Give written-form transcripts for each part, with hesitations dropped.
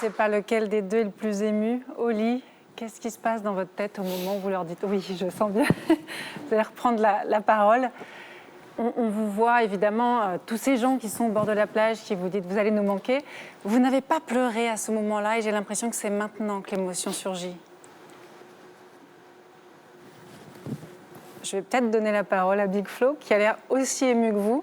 sais pas lequel des deux est le plus ému. Oli, qu'est-ce qui se passe dans votre tête au moment où vous leur dites « Oui, je sens bien, vous allez reprendre la parole ». On vous voit évidemment, tous ces gens qui sont au bord de la plage, qui vous disent « Vous allez nous manquer ». Vous n'avez pas pleuré à ce moment-là et j'ai l'impression que c'est maintenant que l'émotion surgit. Je vais peut-être donner la parole à Big Flo, qui a l'air aussi ému que vous.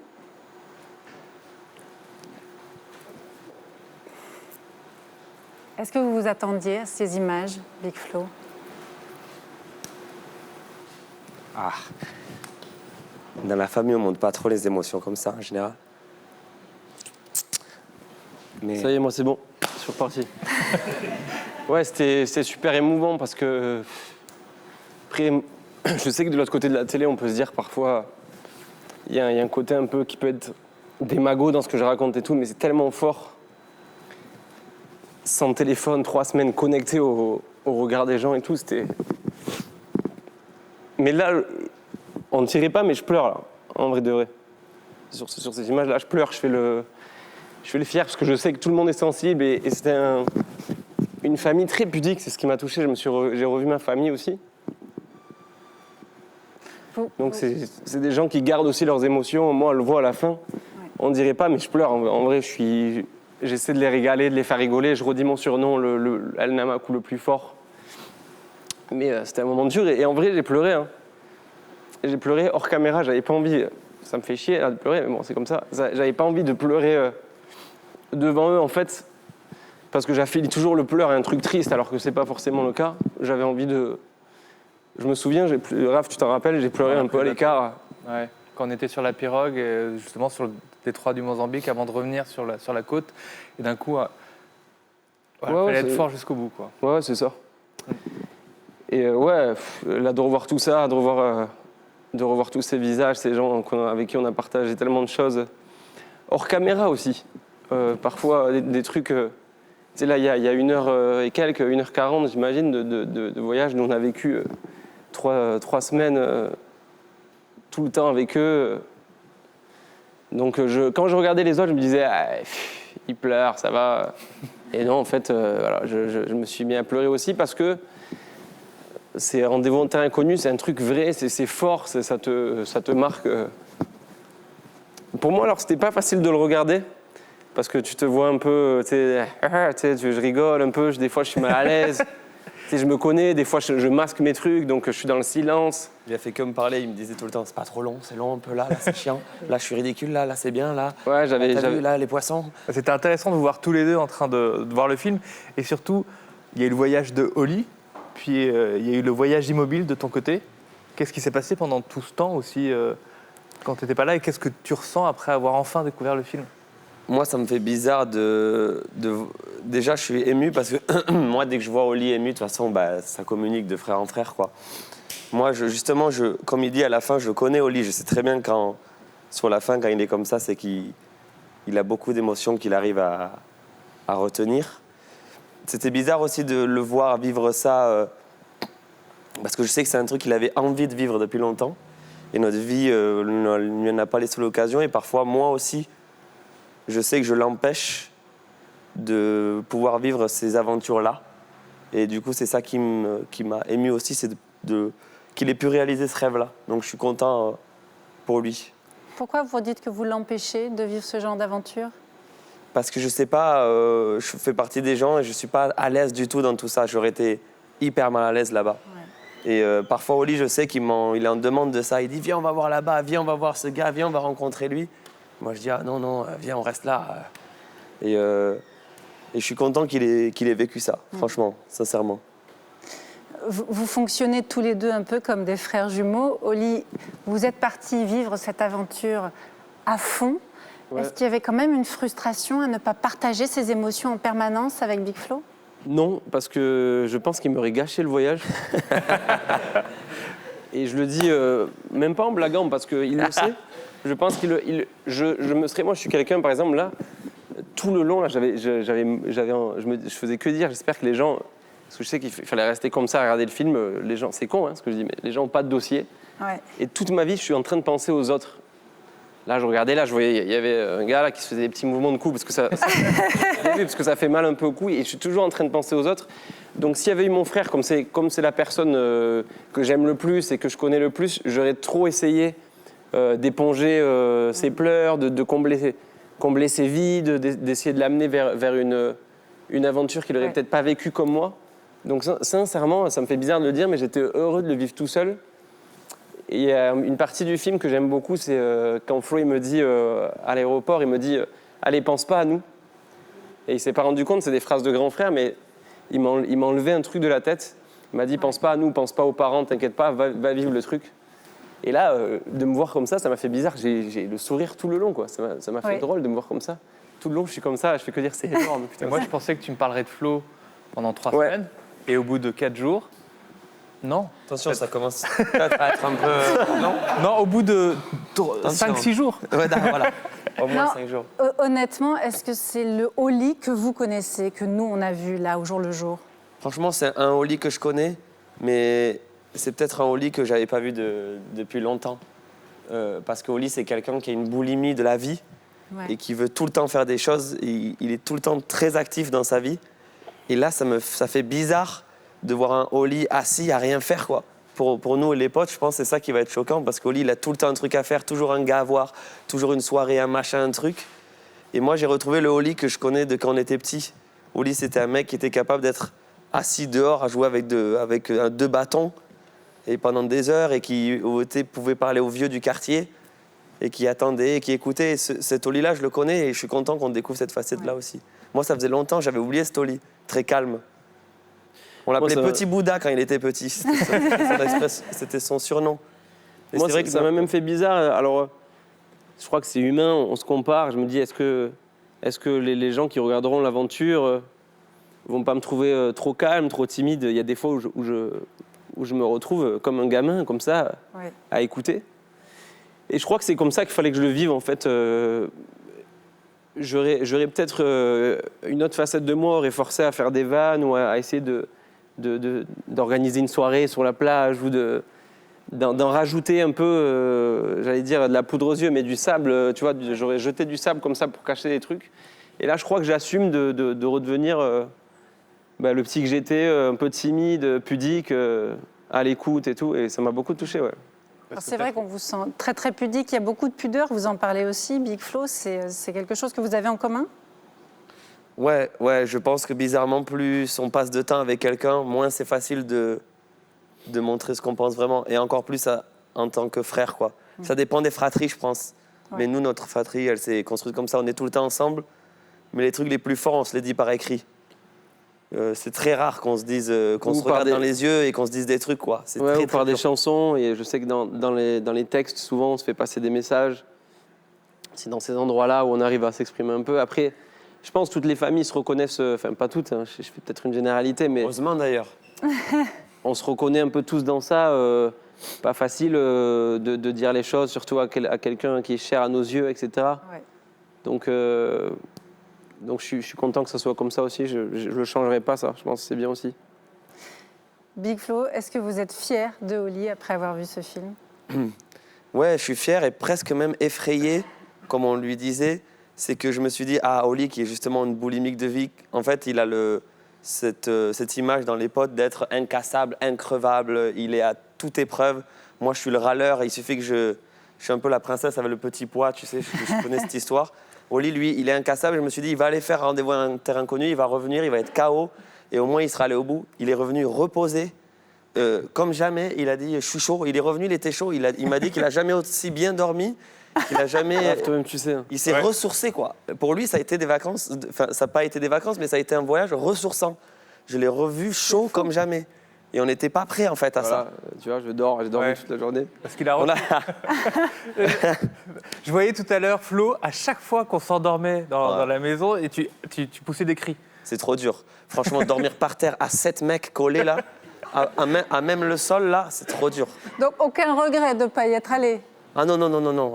Est-ce que vous vous attendiez à ces images, Big Flo? Ah. Dans la famille, on ne montre pas trop les émotions comme ça, en général. Mais... Ça y est, moi, c'est bon. Je suis reparti. Ouais, c'était super émouvant parce que... Après, je sais que de l'autre côté de la télé, on peut se dire parfois... Il y a un côté un peu qui peut être démago dans ce que je raconte et tout, mais c'est tellement fort. Sans téléphone, 3 semaines connecté au regard des gens et tout, c'était... Mais là, on ne tirait pas, mais je pleure, là, en vrai de vrai. Sur ces images-là, je pleure, je fais le fier, parce que je sais que tout le monde est sensible, et c'était une famille très pudique, c'est ce qui m'a touché, j'ai revu ma famille aussi. Donc c'est des gens qui gardent aussi leurs émotions, moi, on le voit à la fin, on ne dirait pas, mais je pleure, en vrai, j'essaie de les régaler, de les faire rigoler, je redis mon surnom, El Namakou le plus fort. Mais c'était un moment dur, et en vrai, j'ai pleuré, hein. J'ai pleuré hors caméra, j'avais pas envie, ça me fait chier là, de pleurer, mais bon, c'est comme ça. J'avais pas envie de pleurer devant eux, en fait, parce que j'affilie toujours le pleur à un truc triste, alors que c'est pas forcément le cas. J'avais envie de... Je me souviens, Raph, tu t'en rappelles, j'ai pleuré un peu à l'écart. Ouais, quand on était sur la pirogue, justement sur le détroit du Mozambique, avant de revenir sur la côte, et d'un coup, il fallait être fort jusqu'au bout, quoi. Ouais, c'est ça. Et ouais, là, de revoir tout ça, de revoir tous ces visages, ces gens avec qui on a partagé tellement de choses. Hors caméra aussi. Parfois, des trucs... tu sais, là, il y a 1h et quelques, 1h40, j'imagine, de voyage. Nous, on a vécu 3 semaines tout le temps avec eux. Donc, quand je regardais les autres, je me disais, ils pleurent, ça va. Et non, en fait, voilà, je me suis mis à pleurer aussi parce que c'est Rendez-vous en terre inconnue, c'est un truc vrai, c'est fort, ça te marque. Pour moi, alors, c'était pas facile de le regarder, parce que tu te vois un peu, tu sais, je rigole un peu, des fois je suis mal à l'aise, je me connais, des fois je masque mes trucs, donc je suis dans le silence. Il a fait que me parler, il me disait tout le temps, c'est pas trop long, c'est long un peu là c'est chiant, là je suis ridicule, là c'est bien, là. Ouais, t'as vu, là, les poissons. C'était intéressant de vous voir tous les deux en train de voir le film, et surtout, il y a eu le voyage de Oli, puis il y a eu le voyage immobile de ton côté. Qu'est-ce qui s'est passé pendant tout ce temps aussi, quand tu n'étais pas là, et qu'est-ce que tu ressens après avoir enfin découvert le film? Moi, ça me fait bizarre Déjà, je suis ému parce que moi, dès que je vois Oli ému, de toute façon, ça communique de frère en frère, quoi. Moi, justement, comme il dit à la fin, je connais Oli. Je sais très bien sur la fin, quand il est comme ça, c'est qu'il a beaucoup d'émotions qu'il arrive à retenir. C'était bizarre aussi de le voir vivre ça, parce que je sais que c'est un truc qu'il avait envie de vivre depuis longtemps. Et notre vie ne lui en a pas laissé l'occasion. Et parfois, moi aussi, je sais que je l'empêche de pouvoir vivre ces aventures-là. Et du coup, c'est ça qui m'a ému aussi, c'est qu'il ait pu réaliser ce rêve-là. Donc je suis content pour lui. Pourquoi vous dites que vous l'empêchez de vivre ce genre d'aventure? Parce que je sais pas, je fais partie des gens et je suis pas à l'aise du tout dans tout ça. J'aurais été hyper mal à l'aise là-bas. Ouais. Et parfois, Oli, je sais qu'il est en demande de ça. Il dit, viens, on va voir là-bas, viens, on va voir ce gars, viens, on va rencontrer lui. Moi, je dis, ah non, viens, on reste là. Et je suis content qu'il ait vécu ça, franchement, sincèrement. Vous fonctionnez tous les deux un peu comme des frères jumeaux. Oli, vous êtes partis vivre cette aventure à fond. Ouais. Est-ce qu'il y avait quand même une frustration à ne pas partager ses émotions en permanence avec Big Flo? Non, parce que je pense qu'il m'aurait gâché le voyage. Et je le dis même pas en blaguant, parce qu'il le sait. Je pense je me serais... Moi, je suis quelqu'un, par exemple, là, tout le long, là, je faisais que dire, j'espère que les gens... Parce que je sais qu'il fallait rester comme ça à regarder le film. Les gens, c'est con, hein, ce que je dis, mais les gens n'ont pas de dossier. Ouais. Et toute ma vie, je suis en train de penser aux autres. Là, je regardais, là, je voyais, il y avait un gars là qui se faisait des petits mouvements de cou parce que ça fait mal un peu au cou et je suis toujours en train de penser aux autres. Donc, s'il y avait eu mon frère, comme c'est la personne que j'aime le plus et que je connais le plus, j'aurais trop essayé d'éponger ses pleurs, de combler ses vides, d'essayer de l'amener vers une aventure qu'il n'aurait peut-être pas vécue comme moi. Donc, sincèrement, ça me fait bizarre de le dire, mais j'étais heureux de le vivre tout seul. Et il y a une partie du film que j'aime beaucoup, c'est quand Flo il me dit à l'aéroport, il me dit allez, pense pas à nous. Et il s'est pas rendu compte, c'est des phrases de grand frère, mais il m'a enlevé un truc de la tête. Il m'a dit pense pas à nous, pense pas aux parents, t'inquiète pas, va vivre le truc. Et là, de me voir comme ça m'a fait bizarre. J'ai le sourire tout le long, quoi. Ça m'a fait drôle de me voir comme ça. Tout le long, je suis comme ça, je fais que dire c'est énorme. Putain, Moi, je pensais que tu me parlerais de Flo pendant 3 semaines, et au bout de 4 jours, non. Attention, ça commence à être un peu... Non, Non, au bout de 5-6 jours. Ouais, voilà. Au moins Non, 5 jours. Honnêtement, est-ce que c'est le Oli que vous connaissez, que nous, on a vu là, au jour le jour? Franchement, c'est un Oli que je connais, mais c'est peut-être un Oli que j'avais pas vu depuis longtemps. Parce que Oli, c'est quelqu'un qui a une boulimie de la vie et qui veut tout le temps faire des choses. Il est tout le temps très actif dans sa vie. Et là, ça fait bizarre de voir un Oli assis à rien faire, quoi. Pour nous, les potes, je pense que c'est ça qui va être choquant, parce qu'Oli, il a tout le temps un truc à faire, toujours un gars à voir, toujours une soirée, un machin, un truc. Et moi, j'ai retrouvé le Oli que je connais de quand on était petit. Oli, c'était un mec qui était capable d'être assis dehors à jouer avec deux bâtons et pendant des heures, et qui pouvait parler aux vieux du quartier et qui attendait et qui écoutait. Et cet Oli-là, je le connais et je suis content qu'on découvre cette facette-là aussi. Moi, ça faisait longtemps, j'avais oublié cet Oli, très calme. On l'appelait Petit Bouddha quand il était petit. C'était son surnom. Et moi, c'est vrai que ça m'a même fait bizarre. Alors, je crois que c'est humain, on se compare. Je me dis, est-ce que les gens qui regarderont l'aventure vont pas me trouver trop calme, trop timide? Il y a des fois où je me retrouve comme un gamin, comme ça, à écouter. Et je crois que c'est comme ça qu'il fallait que je le vive, en fait. J'aurais peut-être une autre facette de moi, aurait forcé à faire des vannes ou à essayer d'organiser une soirée sur la plage ou d'en rajouter un peu, j'allais dire de la poudre aux yeux, mais du sable, tu vois, j'aurais jeté du sable comme ça pour cacher des trucs. Et là, je crois que j'assume de redevenir le petit que j'étais, un peu timide, pudique, à l'écoute et tout, et ça m'a beaucoup touché, ouais. C'est vrai qu'on vous sent très très pudique, il y a beaucoup de pudeur, vous en parlez aussi, Big Flo, c'est quelque chose que vous avez en commun? Ouais, je pense que bizarrement, plus on passe de temps avec quelqu'un, moins c'est facile de montrer ce qu'on pense vraiment. Et encore plus en tant que frère, quoi. Ça dépend des fratries, je pense. Ouais. Mais nous, notre fratrie, elle s'est construite comme ça. On est tout le temps ensemble. Mais les trucs les plus forts, on se les dit par écrit. C'est très rare qu'on se dise, qu'on se regarde dans les yeux et qu'on se dise des trucs, quoi. C'est très, ou par des chansons. Et je sais que dans les textes, souvent, on se fait passer des messages. C'est dans ces endroits-là où on arrive à s'exprimer un peu. Après, je pense que toutes les familles se reconnaissent, enfin pas toutes, hein, je fais peut-être une généralité, mais... Heureusement d'ailleurs. On se reconnaît un peu tous dans ça. Pas facile de dire les choses, surtout à quelqu'un qui est cher à nos yeux, etc. Ouais. Donc je suis content que ça soit comme ça aussi. Je ne le changerai pas, ça. Je pense que c'est bien aussi. Big Flo, est-ce que vous êtes fier de Oli après avoir vu ce film? Ouais, je suis fier et presque même effrayé, comme on lui disait. C'est que je me suis dit, Oli, qui est justement une boulimique de vie, en fait, il a cette image dans les potes d'être incassable, increvable, il est à toute épreuve. Moi, je suis le râleur, il suffit que je suis un peu la princesse avec le petit pois, tu sais, je connais cette histoire. Oli, lui, il est incassable, je me suis dit, il va aller faire un rendez-vous à un terrain inconnu, il va revenir, il va être KO, et au moins, il sera allé au bout. Il est revenu reposé, comme jamais, il a dit, je suis chaud, il est revenu, il était chaud, il m'a dit qu'il n'a jamais aussi bien dormi. Il a jamais. Toi-même, tu sais. Il s'est ressourcé, quoi. Pour lui, ça a été des vacances. Enfin, ça n'a pas été des vacances, mais ça a été un voyage ressourçant. Je l'ai revu chaud comme jamais. Et on n'était pas prêt, en fait, à ça. Tu vois, j'ai dormi toute la journée. Parce qu'il a Je voyais tout à l'heure Flo, à chaque fois qu'on s'endormait dans la maison, et tu poussais des cris. C'est trop dur. Franchement, dormir par terre à 7 mecs collés, là, à même le sol, là, c'est trop dur. Donc, aucun regret de ne pas y être allé? Ah non,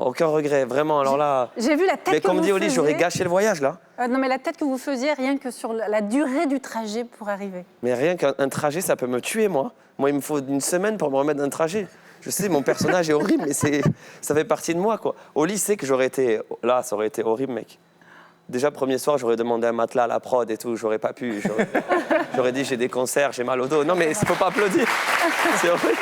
aucun regret, vraiment. Alors là, j'ai vu la tête. Mais comme dit Oli, j'aurais gâché le voyage là. Non, mais la tête que vous faisiez, rien que sur la durée du trajet pour arriver. Mais rien qu'un trajet, ça peut me tuer, moi. Moi, il me faut une semaine pour me remettre d'un trajet. Je sais, mon personnage est horrible, mais ça fait partie de moi, quoi. Oli sait que j'aurais été... Là, ça aurait été horrible, mec. Déjà, premier soir, j'aurais demandé un matelas à la prod et tout. J'aurais pas pu. J'aurais dit, j'ai des concerts, j'ai mal au dos. Non, mais il faut pas applaudir. C'est horrible.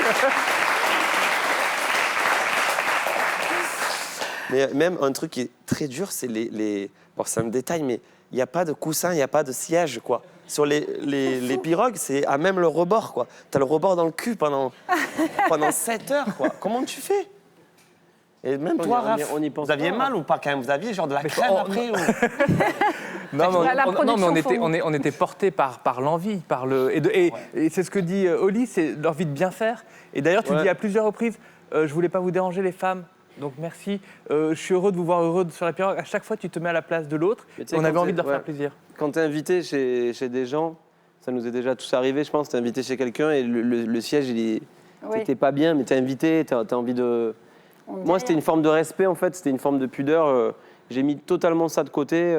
Mais même un truc qui est très dur, c'est les... Bon, c'est un détail, mais il n'y a pas de coussin, il n'y a pas de siège, quoi. Sur les pirogues, c'est à même le rebord, quoi. T'as le rebord dans le cul pendant 7 heures, quoi. Comment tu fais? Et même toi, Raph, vous aviez mal ou pas quand même? Vous aviez genre de la crème après ou... Non, La production mais on était portés par l'envie, et c'est ce que dit Oli, c'est l'envie de bien faire. Et d'ailleurs, tu dis à plusieurs reprises, je voulais pas vous déranger les femmes, donc merci. Je suis heureux de vous voir heureux sur la pirogue. À chaque fois, tu te mets à la place de l'autre. On avait envie de leur faire plaisir. Quand tu es invité chez des gens, ça nous est déjà tous arrivé, je pense. Tu es invité chez quelqu'un et le siège, t'es pas bien, mais tu es invité, tu as envie de. Moi, c'était une forme de respect, en fait, c'était une forme de pudeur. J'ai mis totalement ça de côté,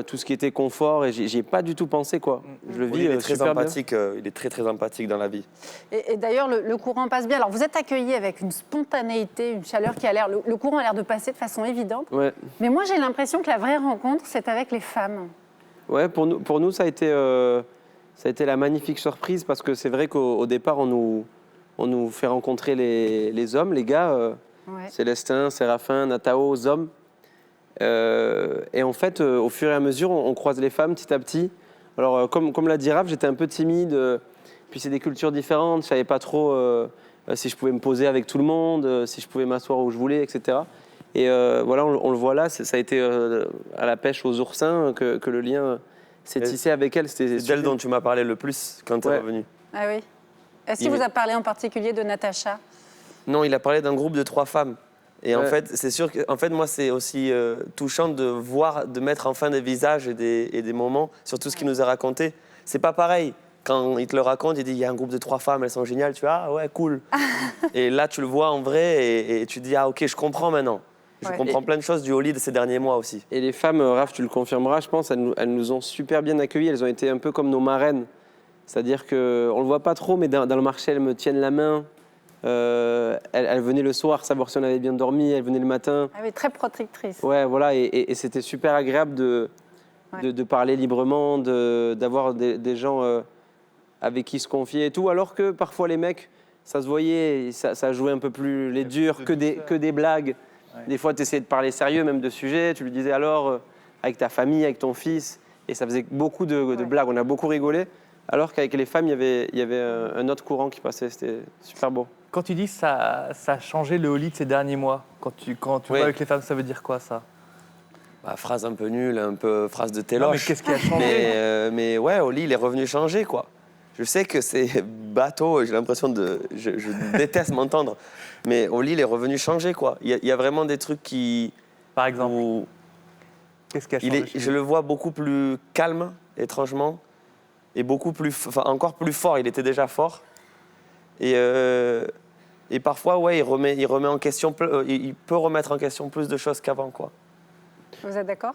tout ce qui était confort, et j'y ai pas du tout pensé, quoi. Je le vis il est très super empathique, il est très, très empathique dans la vie. Et d'ailleurs, le courant passe bien. Alors, vous êtes accueillis avec une spontanéité, une chaleur qui a l'air... Le courant a l'air de passer de façon évidente. bien. Ouais. Mais moi, j'ai l'impression que la vraie rencontre, c'est avec les femmes. Ouais, pour nous ça a été la magnifique surprise, parce que c'est vrai qu'au départ, on nous fait rencontrer les hommes, les gars, Célestin, Séraphin, Natao, Zom. Et en fait, au fur et à mesure, on croise les femmes petit à petit. Alors, comme l'a dit Raph, j'étais un peu timide. Puis c'est des cultures différentes. Je savais pas trop si je pouvais me poser avec tout le monde, si je pouvais m'asseoir où je voulais, etc. Et voilà, on le voit là. Ça a été à la pêche aux oursins que le lien s'est tissé avec elle. C'est d'elle dont tu m'as parlé le plus quand tu es revenu. Ah oui. Est-ce qu'il vous a parlé en particulier de Natacha? Non, il a parlé d'un groupe de 3 femmes. Et en fait, c'est sûr que moi, c'est aussi touchant de voir, de mettre enfin des visages et des moments sur tout ce qu'il nous a raconté. C'est pas pareil. Quand il te le raconte, il dit il y a un groupe de 3 femmes, elles sont géniales. Tu vois, ah ouais, cool. Et là, tu le vois en vrai et tu te dis ah ok, je comprends maintenant. Je comprends plein de choses du Oli de ces derniers mois aussi. Et les femmes, Raph, tu le confirmeras, je pense, elles nous ont super bien accueillis. Elles ont été un peu comme nos marraines. C'est-à-dire qu'on ne le voit pas trop, mais dans le marché, elles me tiennent la main. Elle venait le soir savoir si on avait bien dormi, elle venait le matin. Ah oui, très protectrice. Ouais, voilà, et c'était super agréable de parler librement, d'avoir des gens avec qui se confier et tout, alors que parfois les mecs, ça se voyait, ça jouait un peu plus les durs, que des blagues. Ouais. Des fois, tu essayais de parler sérieux, même de sujets, tu lui disais alors, avec ta famille, avec ton fils, et ça faisait beaucoup de blagues, on a beaucoup rigolé, alors qu'avec les femmes, il y avait un autre courant qui passait, c'était super beau. Quand tu dis ça a changé le Oli de ces derniers mois, quand tu vois avec les femmes, ça veut dire quoi, ça? Phrase un peu nulle, un peu phrase de téloche. Mais qu'est-ce qui a changé? Mais ouais, Oli, il est revenu changer, quoi. Je sais que c'est bateau, j'ai l'impression de... Je déteste m'entendre, mais Oli, il est revenu changer, quoi. Il y a vraiment des trucs qui... Par exemple, qu'est-ce qui a changé? Je le vois beaucoup plus calme, étrangement, et beaucoup plus... Enfin, encore plus fort. Il était déjà fort. Et parfois, ouais, il remet en question... il peut remettre en question plus de choses qu'avant, quoi. Vous êtes d'accord?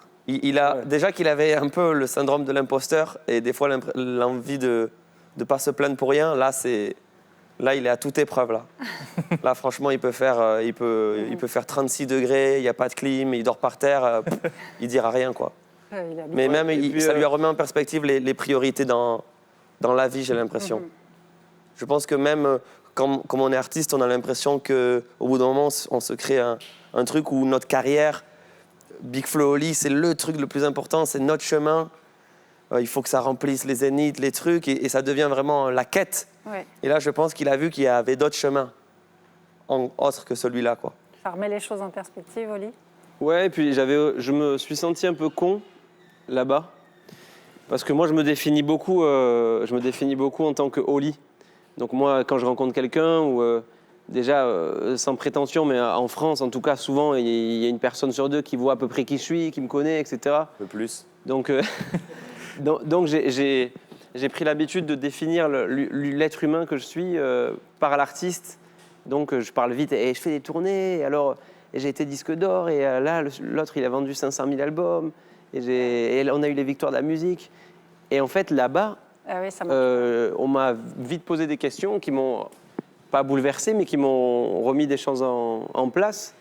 Déjà qu'il avait un peu le syndrome de l'imposteur et des fois l'envie de ne pas se plaindre pour rien. Là, il est à toute épreuve. Là, franchement, il peut faire 36 degrés, il n'y a pas de clim, il dort par terre, il ne dira rien, quoi. Mais même, ça lui a remis en perspective les priorités dans la vie, j'ai l'impression. Je pense que même comme on est artiste, on a l'impression qu'au bout d'un moment, on se crée un truc où notre carrière... Big Flo Oli, c'est le truc le plus important, c'est notre chemin. Il faut que ça remplisse les zéniths, les trucs, et ça devient vraiment la quête. Ouais. Et là, je pense qu'il a vu qu'il y avait d'autres chemins, autres que celui-là, quoi. Ça remet les choses en perspective, Oli? Ouais, et puis je me suis senti un peu con là-bas, parce que moi, je me définis beaucoup en tant que Oli. Donc moi, quand je rencontre quelqu'un ou déjà, sans prétention, mais en France, en tout cas, souvent, il y a une personne sur 2 qui voit à peu près qui je suis, qui me connaît, etc. Un peu plus. Donc j'ai pris l'habitude de définir l'être humain que je suis par l'artiste. Donc, je parle vite et je fais des tournées. Et j'ai été disque d'or. Et là, l'autre, il a vendu 500 000 albums. Et on a eu les victoires de la musique. Et en fait, là-bas, on m'a vite posé des questions qui m'ont pas bouleversé, mais qui m'ont remis des choses en place.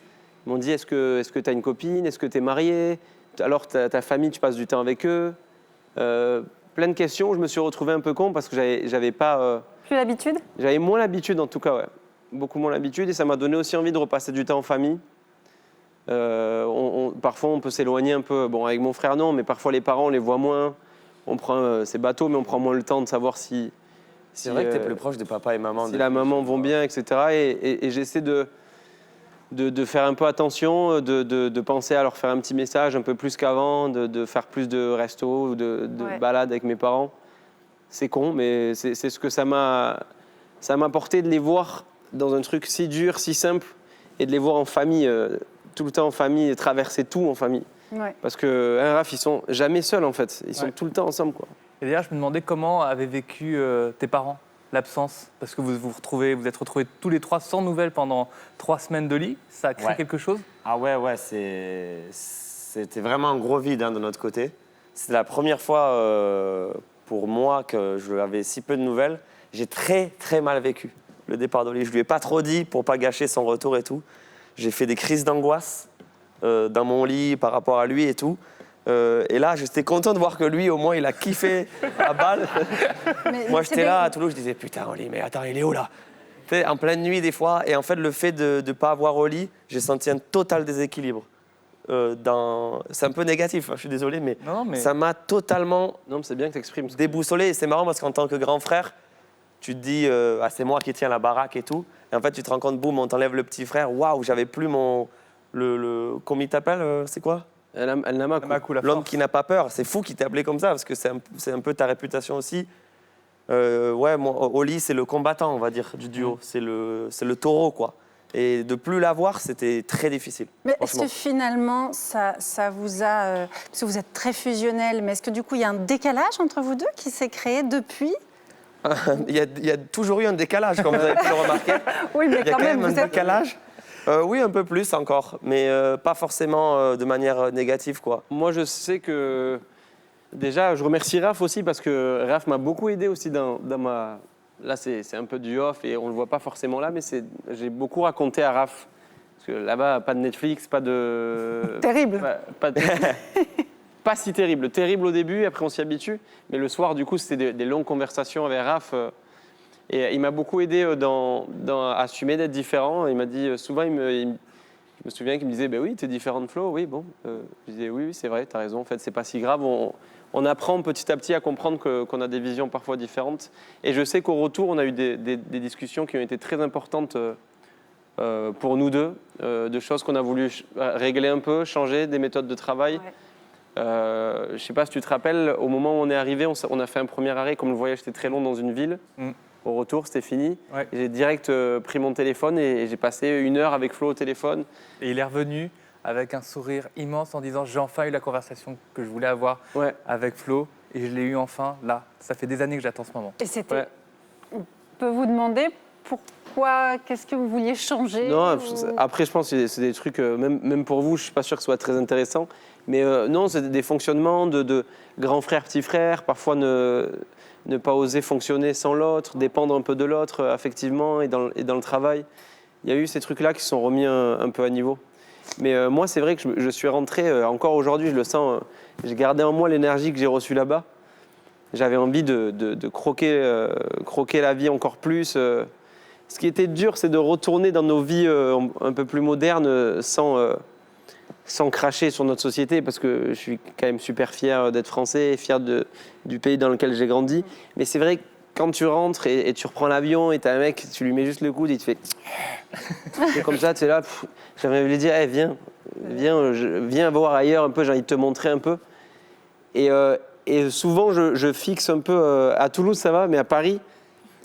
Ils m'ont dit, est-ce que tu as une copine? Est-ce que tu es marié? Alors, ta famille, tu passes du temps avec eux? Plein de questions. Je me suis retrouvé un peu con parce que j'avais pas... Plus l'habitude? J'avais moins l'habitude, en tout cas, ouais. Beaucoup moins l'habitude. Et ça m'a donné aussi envie de repasser du temps en famille. Parfois, on peut s'éloigner un peu. Bon, avec mon frère, non, mais parfois, les parents, on les voit moins. On prend, c'est bateau, mais on prend moins le temps de savoir si... C'est vrai que tu es plus proche de papa et maman. Si la maman vont bien, etc. Et j'essaie de faire un peu attention, de penser à leur faire un petit message un peu plus qu'avant, de faire plus de restos ou de balades avec mes parents. C'est con, mais c'est ce que ça m'a apporté de les voir dans un truc si dur, si simple, et de les voir en famille, tout le temps en famille, et traverser tout en famille. Ouais. Parce que Raph, ils sont jamais seuls en fait, ils sont tout le temps ensemble, quoi. Et d'ailleurs, je me demandais comment avaient vécu tes parents l'absence, parce que vous êtes retrouvés tous les trois sans nouvelles pendant 3 semaines de lit. Ça a créé quelque chose? Ah ouais, c'était vraiment un gros vide de notre côté. C'est la première fois pour moi que j'avais si peu de nouvelles. J'ai très très mal vécu le départ d'Oli. Je lui ai pas trop dit pour pas gâcher son retour et tout. J'ai fait des crises d'angoisse dans mon lit par rapport à lui et tout. Et là, j'étais content de voir que lui, au moins, il a kiffé à balle. Moi, j'étais là à Toulouse, je disais, putain, Oli, mais attends, il est où là? Tu sais, en pleine nuit, des fois. Et en fait, le fait de ne pas avoir Oli, j'ai senti un total déséquilibre. C'est un peu négatif, je suis désolé, mais, ça m'a totalement c'est bien que tu exprimes. déboussolé. Et c'est marrant parce qu'en tant que grand frère, tu te dis, c'est moi qui tiens la baraque et tout. Et en fait, tu te rends compte, boum, on t'enlève le petit frère. Waouh, j'avais plus mon. Comment il t'appelle, c'est quoi? L'homme qui n'a pas peur. C'est fou qu'il t'ait appelé comme ça, parce que c'est un peu ta réputation aussi. Oli, c'est le combattant, on va dire, du duo. C'est le taureau, quoi. Et de plus l'avoir, c'était très difficile. Mais est-ce que finalement, ça vous a... parce que vous êtes très fusionnels, mais est-ce que du coup, il y a un décalage entre vous deux qui s'est créé depuis? Il y a toujours eu un décalage, comme vous avez pu le remarquer. Oui, mais il y a quand même, un décalage. Oui, un peu plus encore, mais pas forcément de manière négative, quoi. Moi, je sais que... Déjà, je remercie Raph aussi parce que Raph m'a beaucoup aidé aussi dans ma... Là, c'est un peu du off et on ne le voit pas forcément là, mais j'ai beaucoup raconté à Raph. Parce que là-bas, pas de Netflix, pas de... Terrible. Pas si terrible. Terrible au début, après on s'y habitue. Mais le soir, du coup, c'était des longues conversations avec Raph. Et il m'a beaucoup aidé à assumer d'être différent. Il m'a dit, souvent, je me souviens qu'il me disait, oui, tu es différent de Flo, oui, bon. Je disais, oui, c'est vrai, tu as raison, en fait, c'est pas si grave. On apprend petit à petit à comprendre qu'on a des visions parfois différentes. Et je sais qu'au retour, on a eu des discussions qui ont été très importantes pour nous deux, de choses qu'on a voulu régler un peu, changer, des méthodes de travail. Ouais. Je ne sais pas si tu te rappelles, au moment où on est arrivé, on a fait un premier arrêt, comme le voyage était très long dans une ville. Au retour, c'était fini. Ouais. J'ai direct pris mon téléphone et j'ai passé 1 heure avec Flo au téléphone. Et il est revenu avec un sourire immense en disant « J'ai enfin eu la conversation que je voulais avoir avec Flo et je l'ai eu enfin là. Ça fait des années que j'attends ce moment. » Et c'était... On peut vous demander pourquoi, qu'est-ce que vous vouliez changer? Non, après, je pense que c'est des trucs, même pour vous, je ne suis pas sûr que ce soit très intéressant. Mais non, c'est des fonctionnements de grand frère, petit frère, parfois ne pas oser fonctionner sans l'autre, dépendre un peu de l'autre affectivement et dans le travail. Il y a eu ces trucs-là qui sont remis un peu à niveau. Mais moi, c'est vrai que je suis rentré, encore aujourd'hui, je le sens, j'ai gardé en moi l'énergie que j'ai reçue là-bas. J'avais envie de croquer la vie encore plus. Ce qui était dur, c'est de retourner dans nos vies un peu plus modernes sans cracher sur notre société, parce que je suis quand même super fier d'être français, fier du pays dans lequel j'ai grandi. Mais c'est vrai que quand tu rentres et tu reprends l'avion et t'as un mec, tu lui mets juste le coude et il te fait... Et comme ça, tu es là, j'avais envie de lui dire, hey, viens voir ailleurs un peu, j'ai envie de te montrer un peu. Et souvent, je fixe un peu, à Toulouse ça va, mais à Paris,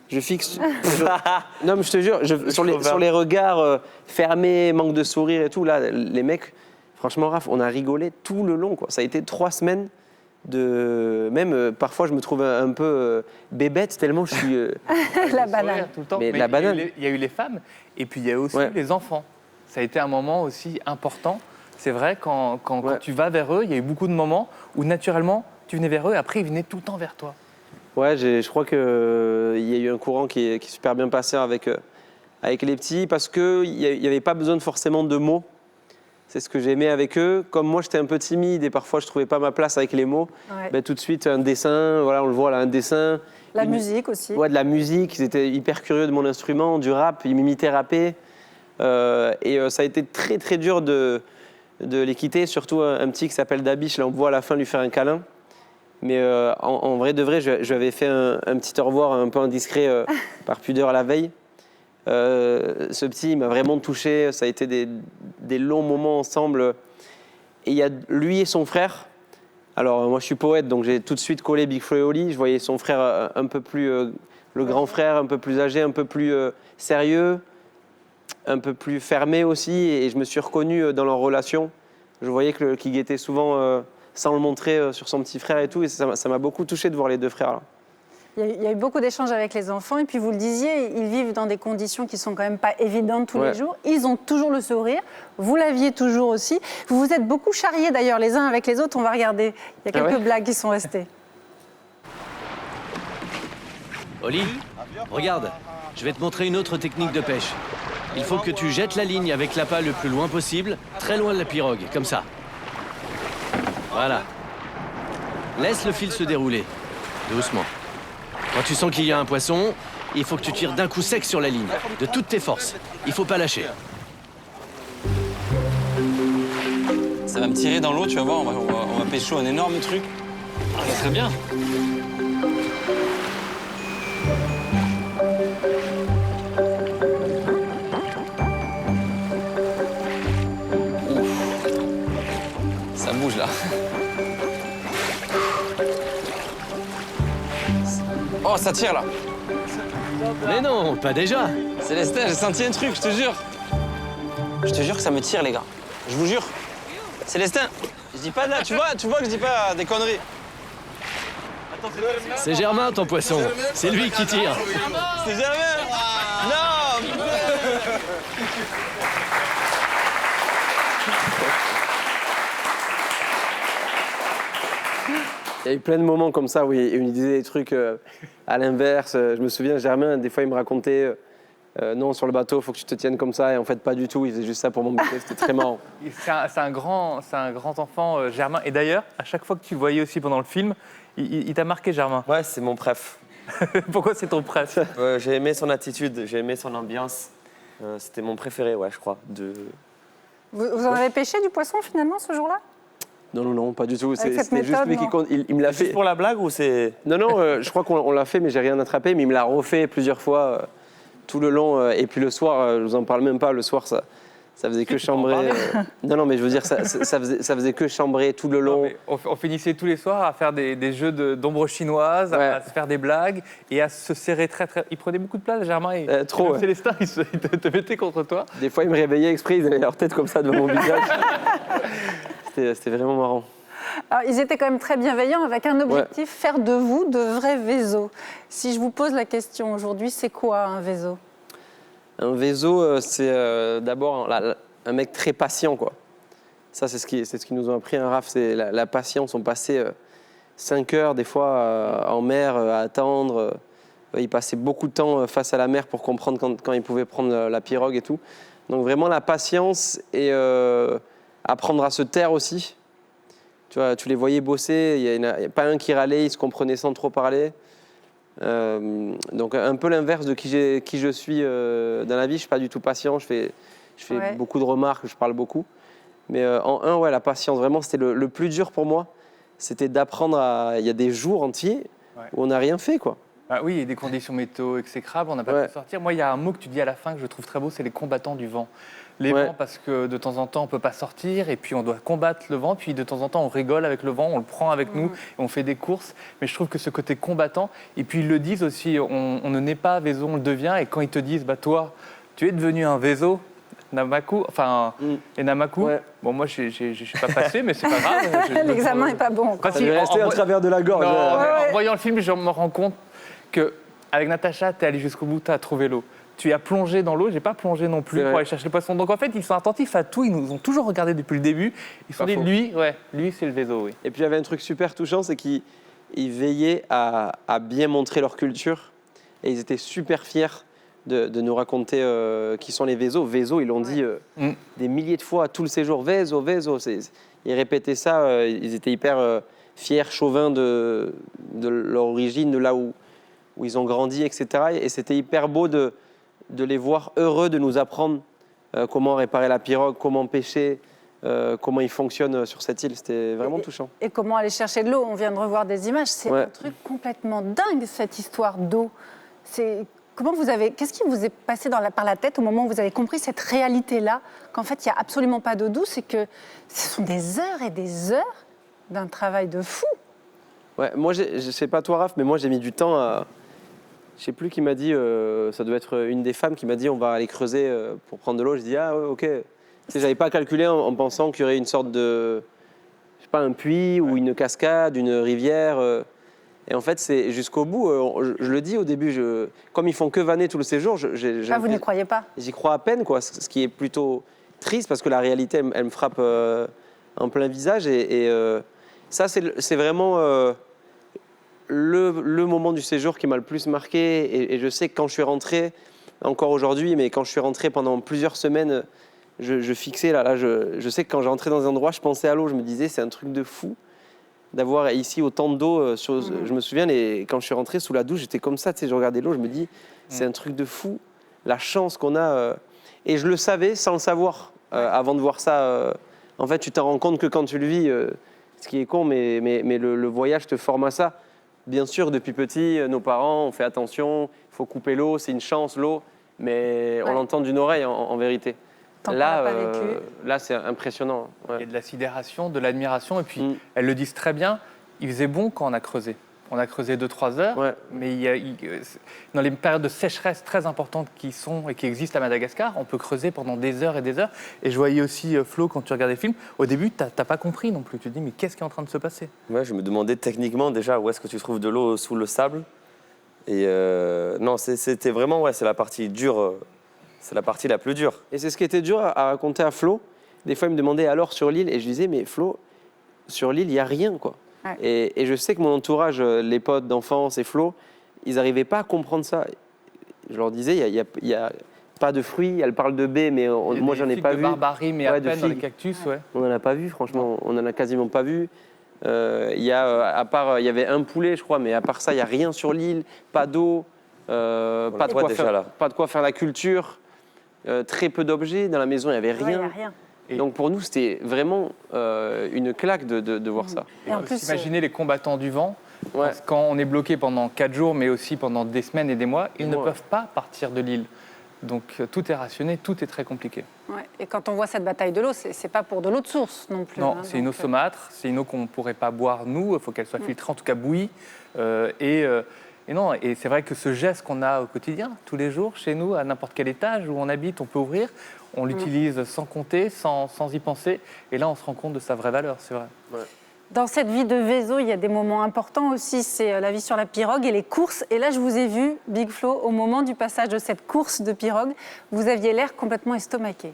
je fixe... non mais je te jure, sur les regards fermés, manque de sourire et tout, là, les mecs, franchement, Raph, on a rigolé tout le long, quoi. Ça a été 3 semaines même parfois je me trouve un peu bébête tellement je suis la banane tout le temps. Mais la banane. Il y a eu les femmes et puis il y a aussi Ouais. les enfants. Ça a été un moment aussi important. C'est vrai, quand tu vas vers eux, il y a eu beaucoup de moments où naturellement tu venais vers eux et après ils venaient tout le temps vers toi. Ouais, je crois qu'il y a eu un courant qui est super bien passé avec avec les petits parce qu'il n'y avait pas besoin forcément de mots. C'est ce que j'aimais avec eux. Comme moi, j'étais un peu timide et parfois, je ne trouvais pas ma place avec les mots. Ouais. Ben, tout de suite, un dessin, voilà, on le voit là, un dessin. La musique aussi. Ouais, de la musique. Ils étaient hyper curieux de mon instrument, du rap. Ils m'imitaient rapper. Ça a été très, très dur de les quitter. Surtout un petit qui s'appelle Dabiche. Là, on voit à la fin lui faire un câlin. Mais en vrai de vrai, je lui avais fait un petit au revoir un peu indiscret par pudeur la veille. Ce petit, il m'a vraiment touché. Ça a été des longs moments ensemble. Et il y a lui et son frère. Alors, moi, je suis poète, donc j'ai tout de suite collé Big Flo et Oli. Je voyais son frère un peu plus... le grand frère, un peu plus âgé, un peu plus sérieux, un peu plus fermé aussi. Et je me suis reconnu dans leur relation. Je voyais qu'il guettait souvent, sans le montrer, sur son petit frère et tout. Et ça m'a beaucoup touché de voir les deux frères là. Il y a eu beaucoup d'échanges avec les enfants et puis vous le disiez, ils vivent dans des conditions qui sont quand même pas évidentes tous les jours. Ils ont toujours le sourire, vous l'aviez toujours aussi. Vous vous êtes beaucoup charriés d'ailleurs les uns avec les autres, on va regarder. Il y a quelques blagues qui sont restées. Oli, regarde, je vais te montrer une autre technique de pêche. Il faut que tu jettes la ligne avec l'appât le plus loin possible, très loin de la pirogue, comme ça. Voilà. Laisse le fil se dérouler, doucement. Quand tu sens qu'il y a un poisson, il faut que tu tires d'un coup sec sur la ligne, de toutes tes forces. Il faut pas lâcher. Ça va me tirer dans l'eau, tu vas voir, on va pêcher un énorme truc. Ah, ça serait bien. Ça bouge là. Oh, ça tire là. Mais non, pas déjà. Célestin, j'ai senti un truc, je te jure. Je te jure que ça me tire, les gars. Je vous jure. Célestin, je dis pas de là, tu vois que je dis pas des conneries. C'est Germain, ton poisson. C'est lui qui tire. C'est Germain. Non. Il y a eu plein de moments comme ça où il me disait des trucs à l'inverse. Je me souviens, Germain, des fois, il me racontait non, sur le bateau, il faut que tu te tiennes comme ça. Et en fait, pas du tout. Il faisait juste ça pour m'embêter. C'était très marrant. C'est un grand enfant, Germain. Et d'ailleurs, à chaque fois que tu le voyais aussi pendant le film, il t'a marqué, Germain. Ouais, c'est mon préf. Pourquoi c'est ton préf? J'ai aimé son attitude, j'ai aimé son ambiance. C'était mon préféré, ouais, je crois. Vous en avez pêché du poisson finalement ce jour-là? Non, pas du tout. Avec cette C'était juste méthode, lui qui non. compte. Il me l'a fait. Juste pour la blague ou c'est... Non, je crois qu'on l'a fait, mais j'ai rien attrapé. Mais il me l'a refait plusieurs fois tout le long. Et puis le soir, je vous en parle même pas. Le soir, ça faisait que chambrer. Non, mais je veux dire, ça faisait que chambrer tout le long. Non, on finissait tous les soirs à faire des jeux d'ombre chinoise, à se faire des blagues et à se serrer très. Il prenait beaucoup de place, Germain. Et trop, ouais. Célestin, il te mettait contre toi. Des fois, ils me réveillaient exprès, ils avaient leur tête comme ça devant mon visage. C'était vraiment marrant. Alors, ils étaient quand même très bienveillants avec un objectif, faire de vous de vrais Vézo. Si je vous pose la question aujourd'hui, c'est quoi un Vézo? Un Vézo, c'est d'abord un mec très patient, quoi. Ça, c'est ce qui nous ont appris un RAF, c'est la patience. On passait 5 heures, des fois, en mer, à attendre. Ils passaient beaucoup de temps face à la mer pour comprendre quand ils pouvaient prendre la pirogue et tout. Donc vraiment la patience et apprendre à se taire aussi. Tu vois, tu les voyais bosser, il n'y a pas un qui râlait, ils se comprenaient sans trop parler. Donc un peu l'inverse de qui je suis dans la vie. Je ne suis pas du tout patient, je fais beaucoup de remarques, je parle beaucoup. Mais la patience, vraiment, c'était le plus dur pour moi. C'était d'apprendre Il y a des jours entiers où on n'a rien fait, quoi. Ah oui, il y a des conditions météo exécrables, on n'a pas pu sortir. Moi, il y a un mot que tu dis à la fin que je trouve très beau, c'est les combattants du vent. Les vents, parce que de temps en temps, on ne peut pas sortir, et puis on doit combattre le vent, puis de temps en temps, on rigole avec le vent, on le prend avec nous, et on fait des courses. Mais je trouve que ce côté combattant, et puis ils le disent aussi, on ne naît pas Vézo, on le devient, et quand ils te disent, bah toi, tu es devenu un Vézo, Namaku, et Namaku, bon moi je suis pas passé, mais c'est pas grave. L'examen n'est pas bon. Ça lui restait à travers de la gorge. En voyant le film, je me rends compte qu'avec Natacha, tu es allé jusqu'au bout, tu as trouvé l'eau. Tu as plongé dans l'eau, j'ai pas plongé non plus pour aller chercher le poisson. Donc en fait, ils sont attentifs à tout, ils nous ont toujours regardé depuis le début. Ils se sont dit, lui c'est le Vézo, oui. Et puis il y avait un truc super touchant, c'est qu'ils veillaient à bien montrer leur culture. Et ils étaient super fiers de nous raconter qui sont les Vezo. Vezo, ils l'ont dit des milliers de fois, tout le séjour. Vezo, Vezo. Ils répétaient ça, ils étaient hyper fiers, chauvins de leur origine, de là où ils ont grandi, etc. Et c'était hyper beau de les voir heureux de nous apprendre comment réparer la pirogue, comment pêcher, comment ils fonctionnent sur cette île. C'était vraiment touchant. Et comment aller chercher de l'eau. On vient de revoir des images. C'est un truc complètement dingue, cette histoire d'eau. Qu'est-ce qui vous est passé par la tête au moment où vous avez compris cette réalité-là, qu'en fait, il n'y a absolument pas d'eau douce et que ce sont des heures et des heures d'un travail de fou. Ouais, moi, je ne sais pas toi, Raph, mais moi, j'ai mis du temps à... Je ne sais plus qui m'a dit, ça doit être une des femmes qui m'a dit on va aller creuser pour prendre de l'eau. Je dis ah ouais, ok. Tu sais, j'avais pas calculé en pensant qu'il y aurait une sorte de, je sais pas, un puits ou une cascade, une rivière. Et en fait, c'est jusqu'au bout. Je le dis au début, comme ils font que vanner tout le séjour, Vous n'y croyez pas? J'y crois à peine, quoi. Ce qui est plutôt triste parce que la réalité, elle me frappe en plein visage. Et ça, c'est vraiment le moment du séjour qui m'a le plus marqué. Et je sais que quand je suis rentré, encore aujourd'hui, mais quand je suis rentré pendant plusieurs semaines, je fixais, je sais que quand j'entrais dans un endroit, je pensais à l'eau. Je me disais, c'est un truc de fou d'avoir ici autant d'eau. Je me souviens, quand je suis rentré sous la douche, j'étais comme ça, tu sais, je regardais l'eau, je me dis, c'est un truc de fou, la chance qu'on a. Et je le savais sans le savoir, avant de voir ça. En fait, tu t'en rends compte que quand tu le vis, ce qui est con, mais le voyage te forme à ça. Bien sûr, depuis petit, nos parents ont fait attention, il faut couper l'eau, c'est une chance, l'eau, mais on l'entend d'une oreille, en vérité. Là, c'est impressionnant. Ouais. Il y a de la sidération, de l'admiration, et puis elles le disent très bien, il faisait bon quand on a creusé. On a creusé 2-3 heures, mais dans les périodes de sécheresse très importantes qui sont et qui existent à Madagascar, on peut creuser pendant des heures et des heures. Et je voyais aussi, Flo, quand tu regardais le film, au début, tu n'as pas compris non plus. Tu te dis, mais qu'est-ce qui est en train de se passer? Ouais, je me demandais techniquement déjà où est-ce que tu trouves de l'eau sous le sable. Et non, c'était vraiment, c'est la partie dure. C'est la partie la plus dure. Et c'est ce qui était dur à raconter à Flo. Des fois, il me demandait alors sur l'île, et je disais, mais Flo, sur l'île, il n'y a rien, quoi. Ouais. Et je sais que mon entourage, les potes d'enfance et Flo, ils n'arrivaient pas à comprendre ça. Je leur disais, il n'y a pas de fruits, elle parle de baies, mais moi, j'en ai pas vu. De barbarie, mais à peine dans les cactus, On n'en a pas vu, franchement, on n'en a quasiment pas vu. Il y avait un poulet, je crois, mais à part ça, il n'y a rien sur l'île, pas d'eau, pas de quoi faire la culture. Très peu d'objets. Dans la maison, il n'y avait rien. Ouais, rien. Et donc pour nous, c'était vraiment une claque de voir ça. Et en plus, imaginez les combattants du vent. Quand on est bloqué pendant 4 jours, mais aussi pendant des semaines et des mois, ils ne peuvent pas partir de l'île. Donc tout est rationné, tout est très compliqué. Ouais. Et quand on voit cette bataille de l'eau, c'est pas pour de l'eau de source non plus. Non, c'est une eau saumâtre, c'est une eau qu'on ne pourrait pas boire nous, il faut qu'elle soit filtrée, en tout cas bouillie. Et c'est vrai que ce geste qu'on a au quotidien, tous les jours, chez nous, à n'importe quel étage où on habite, on peut ouvrir, on l'utilise sans compter, sans y penser. Et là, on se rend compte de sa vraie valeur, c'est vrai. Ouais. Dans cette vie de Vezo, il y a des moments importants aussi, c'est la vie sur la pirogue et les courses. Et là, je vous ai vu, Big Flo, au moment du passage de cette course de pirogue, vous aviez l'air complètement estomaqué.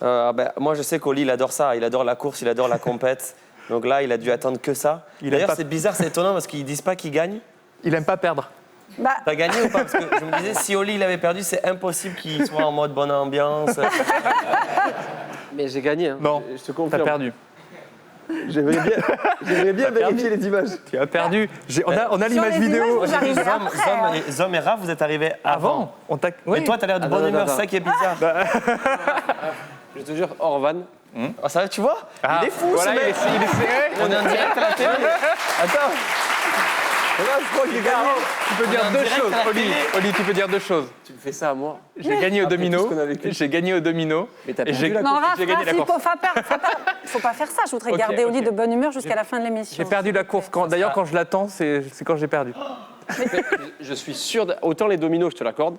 Moi, je sais qu'Oli, il adore ça. Il adore la course, il adore la compète. Donc là, il a dû attendre que ça. D'ailleurs, c'est bizarre, c'est étonnant parce qu'ils ne disent pas qu'il gagne. Il n'aime pas perdre. T'as gagné ou pas? Parce que je me disais, si Oli il avait perdu, c'est impossible qu'il soit en mode bonne ambiance. Mais j'ai gagné. Hein. Non, je te confirme. T'as perdu. J'aimerais bien vérifier les images. Tu as perdu. On a l'image vidéo. Zom et Raph, vous êtes arrivés avant. Oui. Et toi, t'as l'air de bonne humeur, c'est ça qui est bizarre. Je te jure, hors van. Ça, tu vois, il est fou, voilà, ce mec. il est serré. On est en direct à la télé. Attends. Là, je crois que j'ai gagné. Tu peux dire deux choses, Oli, tu peux dire deux choses. Tu me fais ça à moi. J'ai gagné au domino. J'ai gagné au domino. Mais t'as perdu la course. Non, Raph, il faut pas faire ça. Je voudrais garder Oli de bonne humeur jusqu'à la fin de l'émission. J'ai perdu la course. D'ailleurs, quand je l'attends, c'est quand j'ai perdu. Je suis sûr, autant les dominos, je te l'accorde.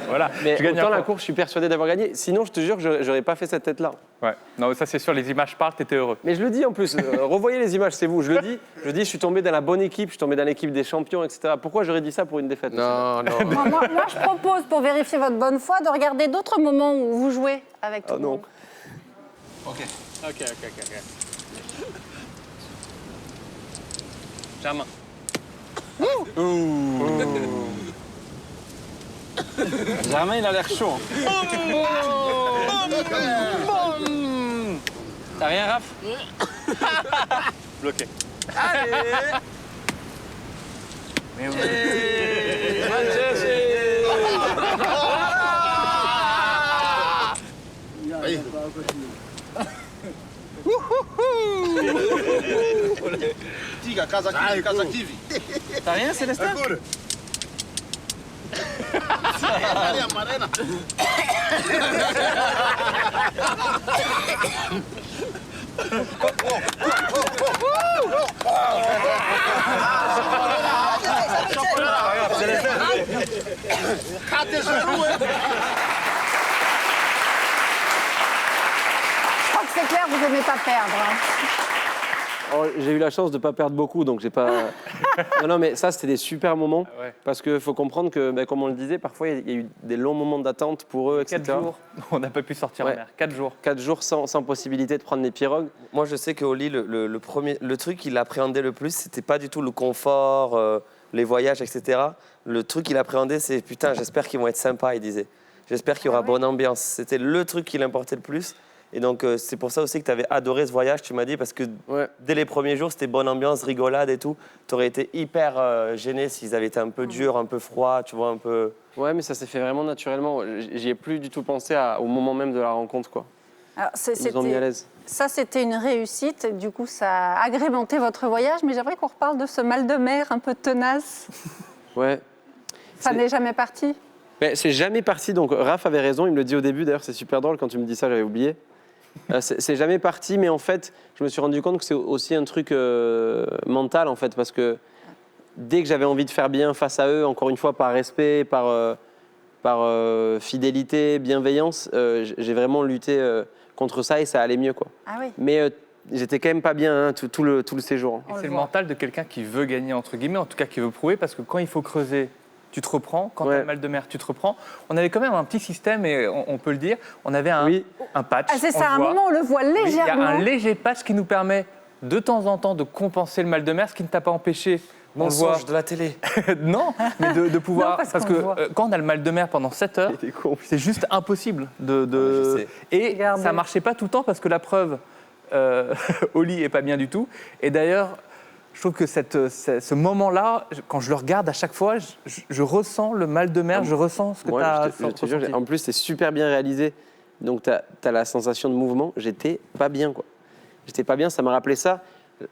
Voilà. Mais autant la course, je suis persuadé d'avoir gagné. Sinon, je te jure, j'aurais pas fait cette tête-là. Ouais. Non, ça c'est sûr, les images parlent, t'étais heureux. Mais je le dis en plus, revoyez les images, c'est vous. Je le dis, je suis tombé dans la bonne équipe, je suis tombé dans l'équipe des champions, etc. Pourquoi j'aurais dit ça pour une défaite? Non. Moi, je propose, pour vérifier votre bonne foi, de regarder d'autres moments où vous jouez avec tout le monde. Ok. Germain. Germain, il a l'air chaud. T'as rien, Raph? Bloqué. Mais oui. Diga, casa aqui, casa aqui. T'as rien, Célestin? Maria Marena. Cadê essa rua? Je crois que c'est clair, vous n'aimez pas perdre. Hein. Oh, j'ai eu la chance de ne pas perdre beaucoup, donc j'ai pas. Non, mais ça, c'était des super moments. Ah ouais. Parce qu'il faut comprendre que, comme on le disait, parfois, il y a eu des longs moments d'attente pour eux, etc. 4 jours, on n'a pas pu sortir en Ouais. mer. 4 jours. 4 jours sans possibilité de prendre les pirogues. Moi, je sais qu'Oli, le truc qu'il appréhendait le plus, c'était pas du tout le confort, les voyages, etc. Le truc qu'il appréhendait, c'est putain, j'espère qu'ils vont être sympas, il disait. J'espère qu'il y aura bonne ambiance. C'était le truc qui l'importait le plus. Et donc, c'est pour ça aussi que tu avais adoré ce voyage, tu m'as dit, parce que Ouais. dès les premiers jours, c'était bonne ambiance, rigolade et tout. Tu aurais été hyper gêné s'ils avaient été un peu durs, un peu froids, tu vois, un peu. Ouais, mais ça s'est fait vraiment naturellement. J'y ai plus du tout pensé au moment même de la rencontre, quoi. Alors, Ils nous ont mis à l'aise. ça, c'était une réussite. Du coup, ça a agrémenté votre voyage. Mais j'aimerais qu'on reparle de ce mal de mer un peu tenace. Ouais. Ça C'est- n'est jamais parti. Mais c'est jamais parti, donc Raph avait raison, il me le dit au début, d'ailleurs c'est super drôle quand tu me dis ça, j'avais oublié. C'est jamais parti, mais en fait, je me suis rendu compte que c'est aussi un truc mental, en fait, parce que dès que j'avais envie de faire bien face à eux, encore une fois, par respect, par fidélité, bienveillance, j'ai vraiment lutté contre ça et ça allait mieux, quoi. Ah oui. Mais j'étais quand même pas bien hein, tout le séjour. hein. On C'est le le voit. mental de quelqu'un qui veut gagner, entre guillemets, en tout cas qui veut prouver, parce que quand il faut creuser, tu te reprends. Quand Ouais. tu as mal de mer, tu te reprends. On avait quand même un petit système, et on peut le dire, on avait Oui. un patch. Ah, c'est on ça, à le un voit. moment, on le voit Oui, il y a légèrement. un léger patch qui nous permet de temps en temps de compenser le mal de mer, ce qui ne t'a pas empêché, on le voit, Mensonge de la télé. non, mais de pouvoir, Non, parce parce qu'on que le voit. quand on a le mal de mer pendant 7 heures, Il était con. c'est juste impossible de. je sais. Et Regardez. ça marchait pas tout le temps parce que la preuve, Oli est pas bien du tout. Et d'ailleurs, je trouve que ce moment-là, quand je le regarde à chaque fois, je ressens le mal de mer, je ressens ce que Ouais, tu as je te jure, en plus, c'est super bien réalisé. Donc, tu as la sensation de mouvement. J'étais pas bien, quoi. J'étais pas bien, ça m'a rappelé ça.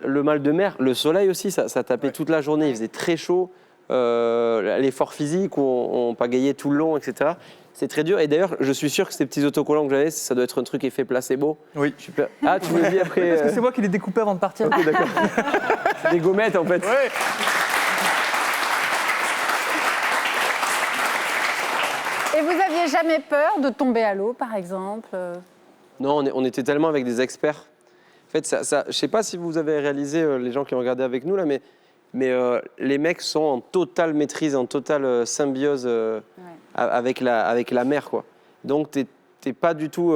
Le mal de mer, le soleil aussi, ça tapait toute la journée. Il faisait très chaud. L'effort physique, où on pagayait tout le long, etc. C'est très dur. Et d'ailleurs, je suis sûr que ces petits autocollants que j'avais, ça doit être un truc effet placebo. Oui. Super. Ah, tu me le dis après. Parce que c'est moi qui l'ai découpé avant de partir. Ok, d'accord. Des gommettes, en fait. Ouais. Et vous aviez jamais peur de tomber à l'eau, par exemple Non, on était tellement avec des experts. En fait, je ne sais pas si vous avez réalisé, les gens qui ont regardé avec nous, là, mais les mecs sont en totale maîtrise, en totale symbiose avec la mer, quoi. Donc, t'es pas du tout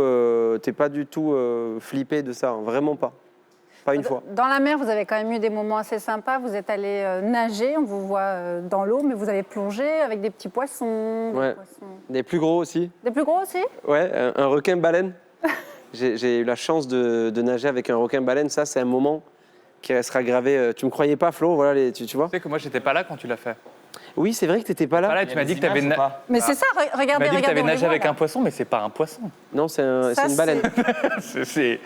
flippé de ça, hein, vraiment pas. Pas une fois. Dans la mer, vous avez quand même eu des moments assez sympas. Vous êtes allé nager, on vous voit dans l'eau, mais vous avez plongé avec des petits poissons. Ouais. Des plus gros aussi. Des plus gros aussi Ouais, un requin-baleine. J'ai eu la chance de nager avec un requin-baleine. Ça, c'est un moment qui restera gravé. Tu me croyais pas, Flo? Voilà, tu vois? Tu sais que moi, j'étais pas là quand tu l'as fait. Oui, c'est vrai que t'étais pas là. Voilà, tu m'as dit que tu avais Mais c'est ça, regardez, regardez. on les nagé voit, avec là. un poisson, mais c'est pas un poisson. Non, c'est Ça, une baleine. C'est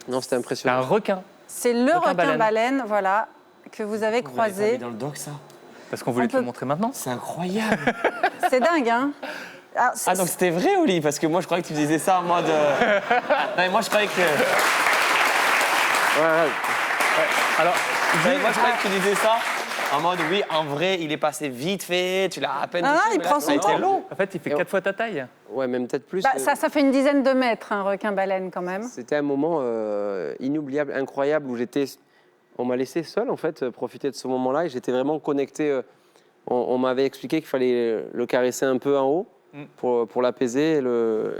Non, c'était un impressionnant. requin. C'est le Requin-baleine. requin-baleine, voilà, que vous avez croisé. dans le doc, ça. Parce qu'on voulait On te le peut- montrer maintenant. C'est incroyable. C'est dingue, hein Alors, Ah, donc c'était vrai, Oli? Parce que moi, je croyais que tu disais ça en mode. Non, mais moi, je croyais que. Ouais, Alors, Moi, je croyais que tu disais ça en mode, oui, en vrai, il est passé vite fait, tu l'as à peine Ah, touché, il mais là, prend ça a son été temps. long. en fait, il fait 4 fois ta taille. ouais, même peut-être plus. bah, ça fait une dizaine de mètres, un requin-baleine, quand même. C'était un moment inoubliable, incroyable, où on m'a laissé seul, en fait, profiter de ce moment-là, et j'étais vraiment connecté. On m'avait expliqué qu'il fallait le caresser un peu en haut, pour l'apaiser,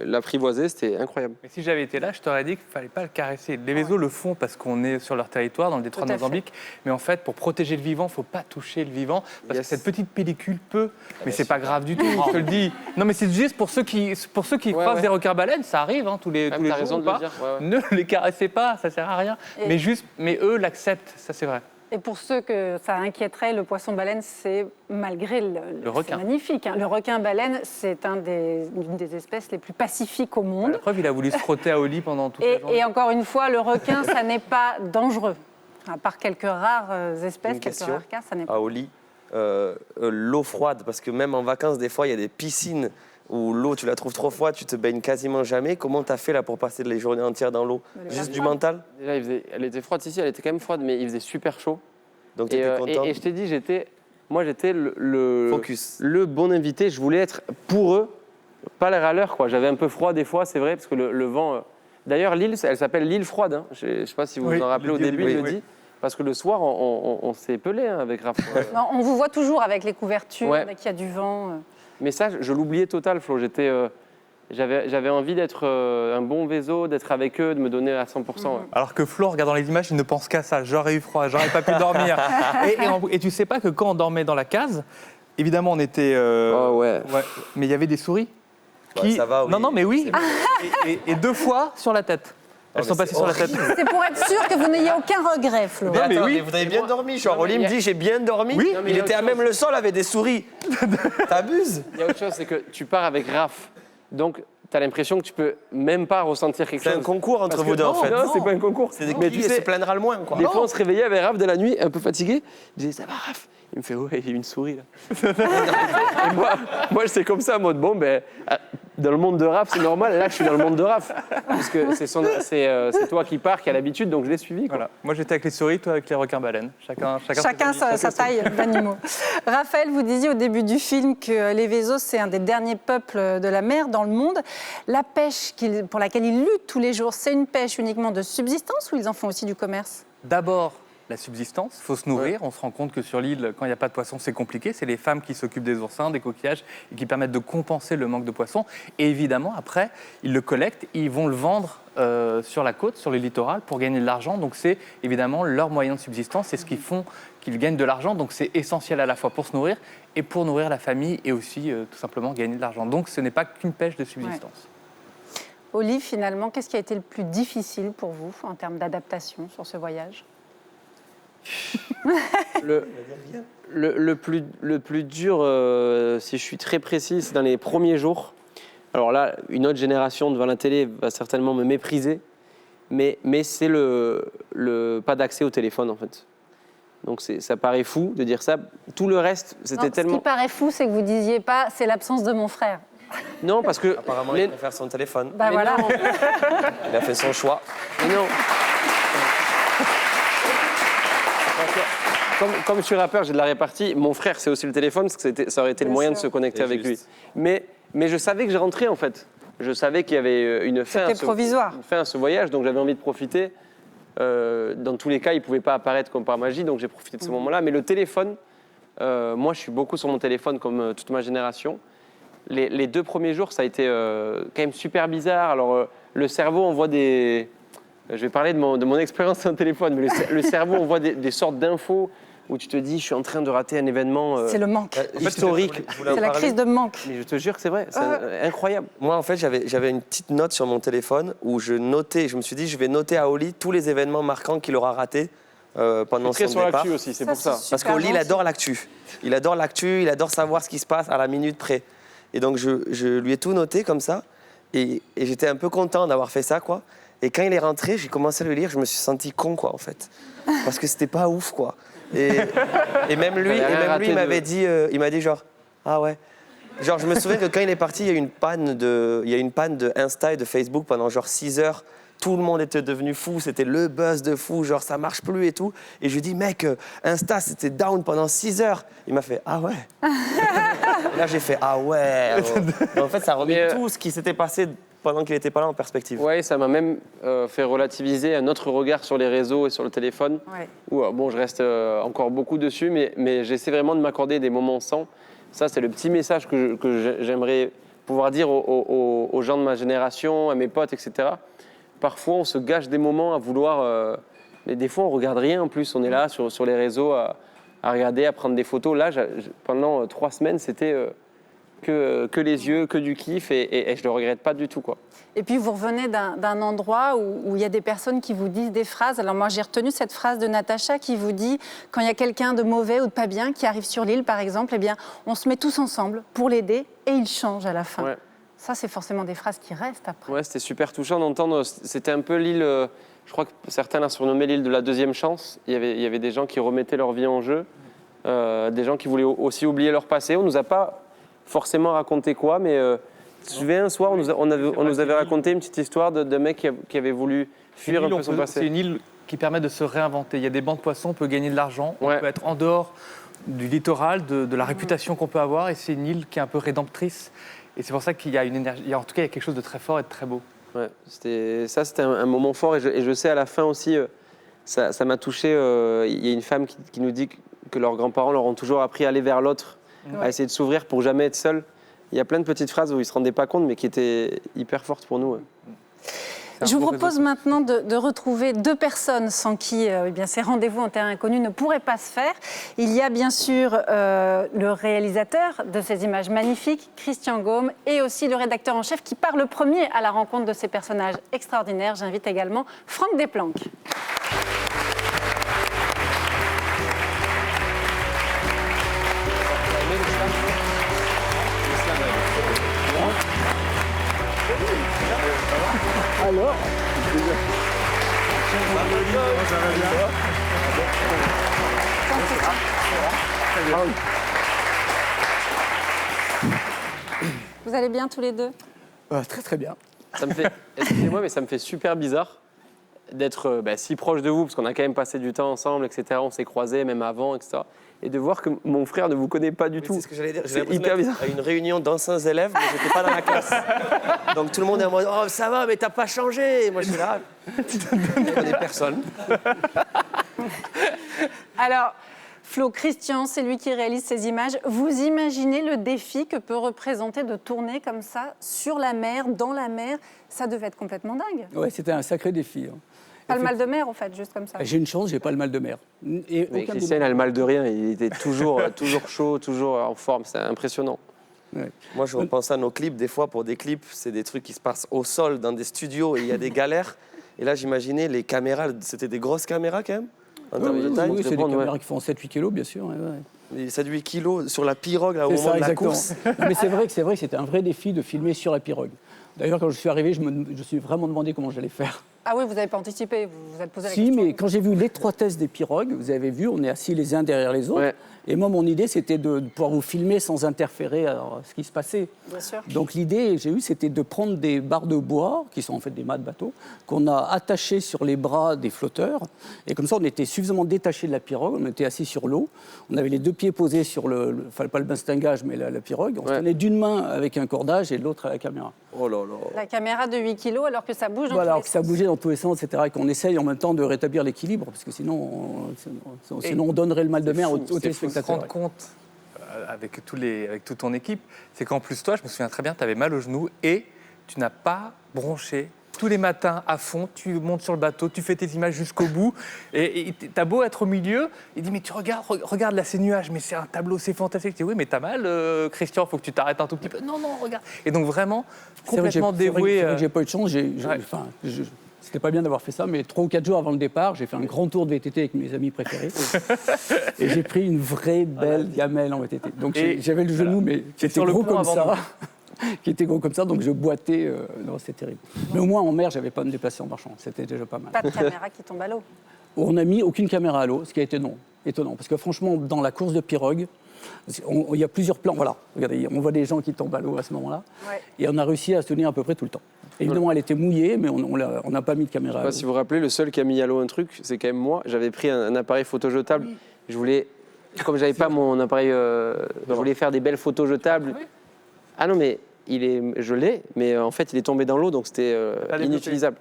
l'apprivoiser. C'était incroyable. Mais si j'avais été là, je t'aurais dit qu'il ne fallait pas le caresser. Les vésos le font parce qu'on est sur leur territoire, dans le détroit de Tout à fait. Mozambique. Mais en fait, pour protéger le vivant, il ne faut pas toucher le vivant. Parce Yes. que cette petite pellicule peut. Mais c'est pas grave du tout, je te le dis. Non, mais c'est juste pour ceux qui croisent ouais. des requins-baleines, ça arrive tous les T'as jours. raison ou de le pas. dire. Ouais, ouais. Ne les caressez pas, ça sert à rien. Et- Mais eux l'acceptent, ça c'est vrai. Et pour ceux que ça inquiéterait, le poisson-baleine, c'est malgré Le requin. C'est magnifique. Hein. Le requin-baleine, c'est une des espèces les plus pacifiques au monde. La preuve, il a voulu se frotter à Oli pendant toute la journée. Et encore une fois, le requin, ça n'est pas dangereux. À part quelques rares espèces, Une quelques question. rares cas, ça n'est pas. À Oli, l'eau froide, parce que même en vacances, des fois, il y a des piscines où l'eau, tu la trouves trop froide, tu te baignes quasiment jamais. Comment tu as fait là pour passer les journées entières dans l'eau? Elle est Juste pas du froide. mental? Déjà, elle était froide. Si, elle était quand même froide, mais il faisait super chaud. Donc tu étais content? Et je t'ai dit, j'étais le Focus. le bon invité. Je voulais être pour eux, pas les râleurs, quoi. J'avais un peu froid des fois, c'est vrai, parce que le vent. D'ailleurs, l'île, elle s'appelle l'île froide. Hein. Je ne sais pas si vous Oui, vous en rappelez le au dit au début, début, il le oui. dit. Parce que le soir, on s'est pelé avec Raph. Non, on vous voit toujours avec les couvertures, Ouais. dès qu'il y a du vent. Mais ça, je l'oubliais total, Flo. J'avais envie d'être un bon véso, d'être avec eux, de me donner à 100%. ouais. Alors que Flo, en regardant les images, il ne pense qu'à ça. J'aurais eu froid, j'aurais pas pu dormir. Et tu sais pas que quand on dormait dans la case, évidemment, on était. Oh ouais. Mais il y avait des souris. Ouais, ça va, oui. Non, mais oui. C'est Et 2 fois sur la tête. Elles mais sont passées c'est sur la tête. C'est pour être sûr que vous n'ayez aucun regret, Flo. Mais mais attends, oui. mais vous avez bien dormi. Genre, Non, mais Oli il y me a- dit j'ai bien dormi. Oui. Non, mais il Il y a était à autre même le sol avec des souris. T'abuses. Il y a autre chose, c'est que tu pars avec Raph. Donc, tu as l'impression que tu peux même pas ressentir quelque C'est chose. un concours entre Parce vous que deux en non, fait. non, c'est pas un concours. C'est des Mais qui tu sais, se plaindra le moins quoi. des fois, on se réveillait avec Raph de la nuit, un peu fatigué. Je disais, ça va, Raph? Il me fait, ouais, il y a une souris là. Et moi, c'est comme ça, en mode, bon, ben, dans le monde de Raph, c'est normal. Là, je suis dans le monde de Raph. Parce que c'est toi qui pars, qui a l'habitude, donc je l'ai suivi. Quoi. Voilà. Moi, j'étais avec les souris, toi avec les requins-baleines. Chacun Chacun sa taille d'animaux. Raphaël, vous disiez au début du film que les Vésos, c'est un des derniers peuples de la mer dans le monde. La pêche pour laquelle ils luttent tous les jours, c'est une pêche uniquement de subsistance ou ils en font aussi du commerce? D'abord, la subsistance, il faut se nourrir. On se rend compte que sur l'île, quand il n'y a pas de poissons, c'est compliqué. C'est les femmes qui s'occupent des oursins, des coquillages et qui permettent de compenser le manque de poissons. Et évidemment, après, ils le collectent et ils vont le vendre sur la côte, sur les littorales, pour gagner de l'argent. Donc c'est évidemment leur moyen de subsistance. C'est ce qu'ils font, qu'ils gagnent de l'argent. Donc c'est essentiel à la fois pour se nourrir et pour nourrir la famille et aussi tout simplement gagner de l'argent. Donc ce n'est pas qu'une pêche de subsistance. Olive, finalement, qu'est-ce qui a été le plus difficile pour vous en termes d'adaptation sur ce voyage? Le plus dur, si je suis très précis, c'est dans les premiers jours. Alors là, une autre génération devant la télé va certainement me mépriser, mais c'est le pas d'accès au téléphone en fait. Donc ça paraît fou de dire ça. Tout le reste, c'était Ce tellement... qui paraît fou, c'est que vous disiez pas c'est l'absence de mon frère. Non, parce que... Apparemment mais- il préfère son téléphone. Bah mais voilà. non, Il a fait son choix. mais non. Comme je suis rappeur, j'ai de la répartie. Mon frère, c'est aussi le téléphone, parce que ça aurait été le Bien moyen de sûr. se connecter C'est avec juste. lui. Mais je savais que je rentrais, en fait. Je savais qu'il y avait une fin, C'était provisoire. une fin à ce voyage, donc j'avais envie de profiter. Dans tous les cas, il ne pouvait pas apparaître comme par magie, donc j'ai profité de ce moment-là. Mais le téléphone, moi, je suis beaucoup sur mon téléphone, comme toute ma génération. Les 2 premiers jours, ça a été quand même super bizarre. Alors, le cerveau envoie des... Je vais parler de mon expérience sur le téléphone, mais le cerveau envoie des sortes d'infos où tu te dis, je suis en train de rater un événement C'est le manque. historique. Je voulais en C'est la parler. crise de manque. Mais je te jure que c'est vrai, c'est incroyable. Moi, en fait, j'avais une petite note sur mon téléphone où je notais, je me suis dit, je vais noter à Oli tous les événements marquants qu'il aura ratés pendant Très son sur départ. l'actu aussi, c'est Ça, pour ça. c'est Parce super qu'Oli, il gentil. adore l'actu. Il adore l'actu, il adore savoir ce qui se passe à la minute près. Et donc, je lui ai tout noté comme ça. Et j'étais un peu content d'avoir fait ça, quoi. Et quand il est rentré, j'ai commencé à le lire, je me suis senti con, quoi, en fait. Parce que c'était pas ouf, quoi. Et même lui, T'avais rien raté il de- m'avait dit, il m'a dit genre, ah ouais. Genre, je me souviens que quand il est parti, il y a eu une panne de Insta et de Facebook pendant genre 6 heures. Tout le monde était devenu fou, c'était le buzz de fou, genre ça marche plus et tout. Et je lui dis, mec, Insta c'était down pendant 6 heures. Il m'a fait, ah ouais. Là j'ai fait, ah ouais. Et en fait, ça remet Mais, tout ce qui s'était passé pendant qu'il n'était pas là en perspective. Ouais, ça m'a même fait relativiser un autre regard sur les réseaux et sur le téléphone. Ouais. Où, bon, je reste encore beaucoup dessus, mais j'essaie vraiment de m'accorder des moments sans. Ça, c'est le petit message que j'aimerais pouvoir dire aux gens de ma génération, à mes potes, etc. Parfois, on se gâche des moments à vouloir... mais des fois, on ne regarde rien en plus. On est là sur les réseaux à regarder, à prendre des photos. Là, pendant 3 semaines, c'était que les yeux, que du kiff. Et je ne le regrette pas du tout, quoi. Et puis vous revenez d'un endroit où il y a des personnes qui vous disent des phrases. Alors moi j'ai retenu cette phrase de Natacha qui vous dit quand il y a quelqu'un de mauvais ou de pas bien qui arrive sur l'île par exemple, eh bien on se met tous ensemble pour l'aider et il change à la fin. Ouais. Ça c'est forcément des phrases qui restent après. Ouais, c'était super touchant d'entendre. C'était un peu l'île, je crois que certains la surnommaient l'île de la deuxième chance. Il y avait des gens qui remettaient leur vie en jeu, des gens qui voulaient aussi oublier leur passé. On nous a pas forcément raconté quoi, mais je me souviens, un soir, on nous avait raconté une petite histoire d'un mec qui avait voulu fuir un peu son passé. C'est une île qui permet de se réinventer. Il y a des bancs de poissons, on peut gagner de l'argent, on Ouais. peut être en dehors du littoral, de la réputation qu'on peut avoir, et c'est une île qui est un peu rédemptrice. Et c'est pour ça qu'il y a une énergie, en tout cas, il y a quelque chose de très fort et de très beau. Ouais, c'était un moment fort et je sais à la fin aussi, ça m'a touché. Il y a une femme qui nous dit que leurs grands-parents leur ont toujours appris à aller vers l'autre, à essayer de s'ouvrir pour jamais être seul. Il y a plein de petites phrases où ils ne se rendaient pas compte mais qui étaient hyper fortes pour nous. Ouais. Je vous propose maintenant de retrouver 2 personnes sans qui eh bien, ces rendez-vous en terrain inconnu ne pourraient pas se faire. Il y a bien sûr le réalisateur de ces images magnifiques, Christian Gaume, et aussi le rédacteur en chef qui part le premier à la rencontre de ces personnages extraordinaires. J'invite également Franck Desplanques. Alors, Vous allez bien tous les deux? très très bien. Ça me fait, excusez-moi, mais ça me fait super bizarre d'être si proche de vous, parce qu'on a quand même passé du temps ensemble, etc. On s'est croisés même avant, etc. Et de voir que mon frère ne vous connaît pas du tout. C'est ce que j'allais dire. C'est J'ai hyper l'impression bizarre. d'être à une réunion d'anciens élèves, mais j'étais pas dans la classe. Donc tout le monde est en mode oh ça va, mais t'as pas changé. Et moi je suis là. Je connais personne. Alors, Flo, Christian, c'est lui qui réalise ces images. Vous imaginez le défi que peut représenter de tourner comme ça, sur la mer, dans la mer? Ça devait être complètement dingue. Ouais, c'était un sacré défi. Hein. Pas le mal de mer, en fait, juste comme ça. J'ai une chance, j'ai pas le mal de mer. Et Mais aucun Christian, il a le mal de rien. Il était toujours chaud, toujours en forme. C'est impressionnant. Ouais. Moi je repense à nos clips. Des fois pour des clips, c'est des trucs qui se passent au sol dans des studios et il y a des galères. Et là j'imaginais les caméras, c'était des grosses caméras quand même en termes de taille. Oui, c'est des prendre, caméras qui font 7-8 kilos, bien sûr. Ouais, ouais. Et ça du 8 kilos sur la pirogue là, au C'est moment ça, de la exactement. course. Non, mais c'est vrai que c'était un vrai défi de filmer sur la pirogue. D'ailleurs, quand je suis arrivé, je me suis vraiment demandé comment j'allais faire. Ah oui, vous n'avez pas anticipé, vous vous êtes posé la Si, question. mais quand j'ai vu l'étroitesse des pirogues, vous avez vu, on est assis les uns derrière les autres. Ouais. Et moi, mon idée, c'était de pouvoir vous filmer sans interférer à ce qui se passait. Bien sûr. Donc l'idée que j'ai eue, c'était de prendre des barres de bois, qui sont en fait des mâts de bateau, qu'on a attachées sur les bras des flotteurs. Et comme ça, on était suffisamment détachés de la pirogue, on était assis sur l'eau. On avait les 2 pieds posés sur enfin, pas le bastingage, mais la pirogue. On se Ouais. tenait d'une main avec un cordage et de l'autre à la caméra. Oh là là. La caméra de 8 kilos alors que ça bouge dans Voilà, tous les que ça sens. bougeait dans tous les sens, etc. Et qu'on essaye en même temps de rétablir l'équilibre, parce que sinon on donnerait le mal de mer aux Il faut se téléspectateurs. rendre compte, avec toute ton équipe, c'est qu'en plus, toi, je me souviens très bien, tu avais mal au genou et tu n'as pas bronché. Tous les matins à fond, tu montes sur le bateau, tu fais tes images jusqu'au bout. Et t'as beau être au milieu, il dit mais tu regarde là ces nuages, mais c'est un tableau, c'est fantastique. Je dis oui mais t'as mal, Christian, faut que tu t'arrêtes un tout petit peu. Non regarde. Et donc vraiment complètement dévoué. C'est vrai que j'ai pas eu de chance. C'était pas bien d'avoir fait ça, mais 3 ou 4 jours avant le départ, j'ai fait un grand tour de VTT avec mes amis préférés. Et j'ai pris une vraie belle gamelle en VTT. Donc j'avais le genou, mais qui était sur le gros pont comme avant ça. Qui était gros comme ça, donc je boitais. Non, c'était terrible. Mais au moins en mer, j'avais pas à me déplacer en marchant. C'était déjà pas mal. Pas de caméra qui tombe à l'eau. On n'a mis aucune caméra à l'eau, ce qui a été étonnant. Parce que franchement, dans la course de pirogue, il y a plusieurs plans. Voilà, regardez, on voit des gens qui tombent à l'eau à ce moment-là. Ouais. Et on a réussi à se tenir à peu près tout le temps. Évidemment, elle était mouillée, mais on n'a pas mis de caméra Je à sais l'eau. pas si vous vous rappelez, le seul qui a mis à l'eau un truc, c'est quand même moi. J'avais pris un appareil photo jetable. Je voulais, comme j'avais pas mon appareil, je voulais faire des belles photos jetables. Ah non, mais je l'ai, mais en fait, il est tombé dans l'eau, donc c'était Pas développé. inutilisable.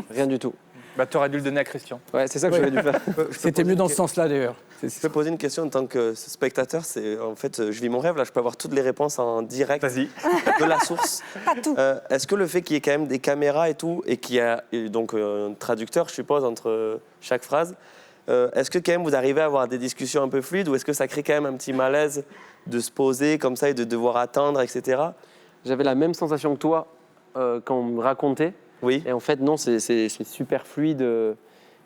Rien du tout. Bah, tu aurais dû le donner à Christian. Ouais, c'est ça que j'aurais dû faire. C'était mieux dans ce sens-là d'ailleurs. Je peux poser une question en tant que spectateur. C'est en fait, je vis mon rêve là. Je peux avoir toutes les réponses en direct Vas-y. de la source. Pas tout. Est-ce que le fait qu'il y ait quand même des caméras et tout, et qu'il y a donc un traducteur, je suppose, entre chaque phrase, est-ce que quand même vous arrivez à avoir des discussions un peu fluides, ou est-ce que ça crée quand même un petit malaise de se poser comme ça et de devoir attendre, etc. J'avais la même sensation que toi quand on me racontait. Oui. Et en fait, non, c'est super fluide,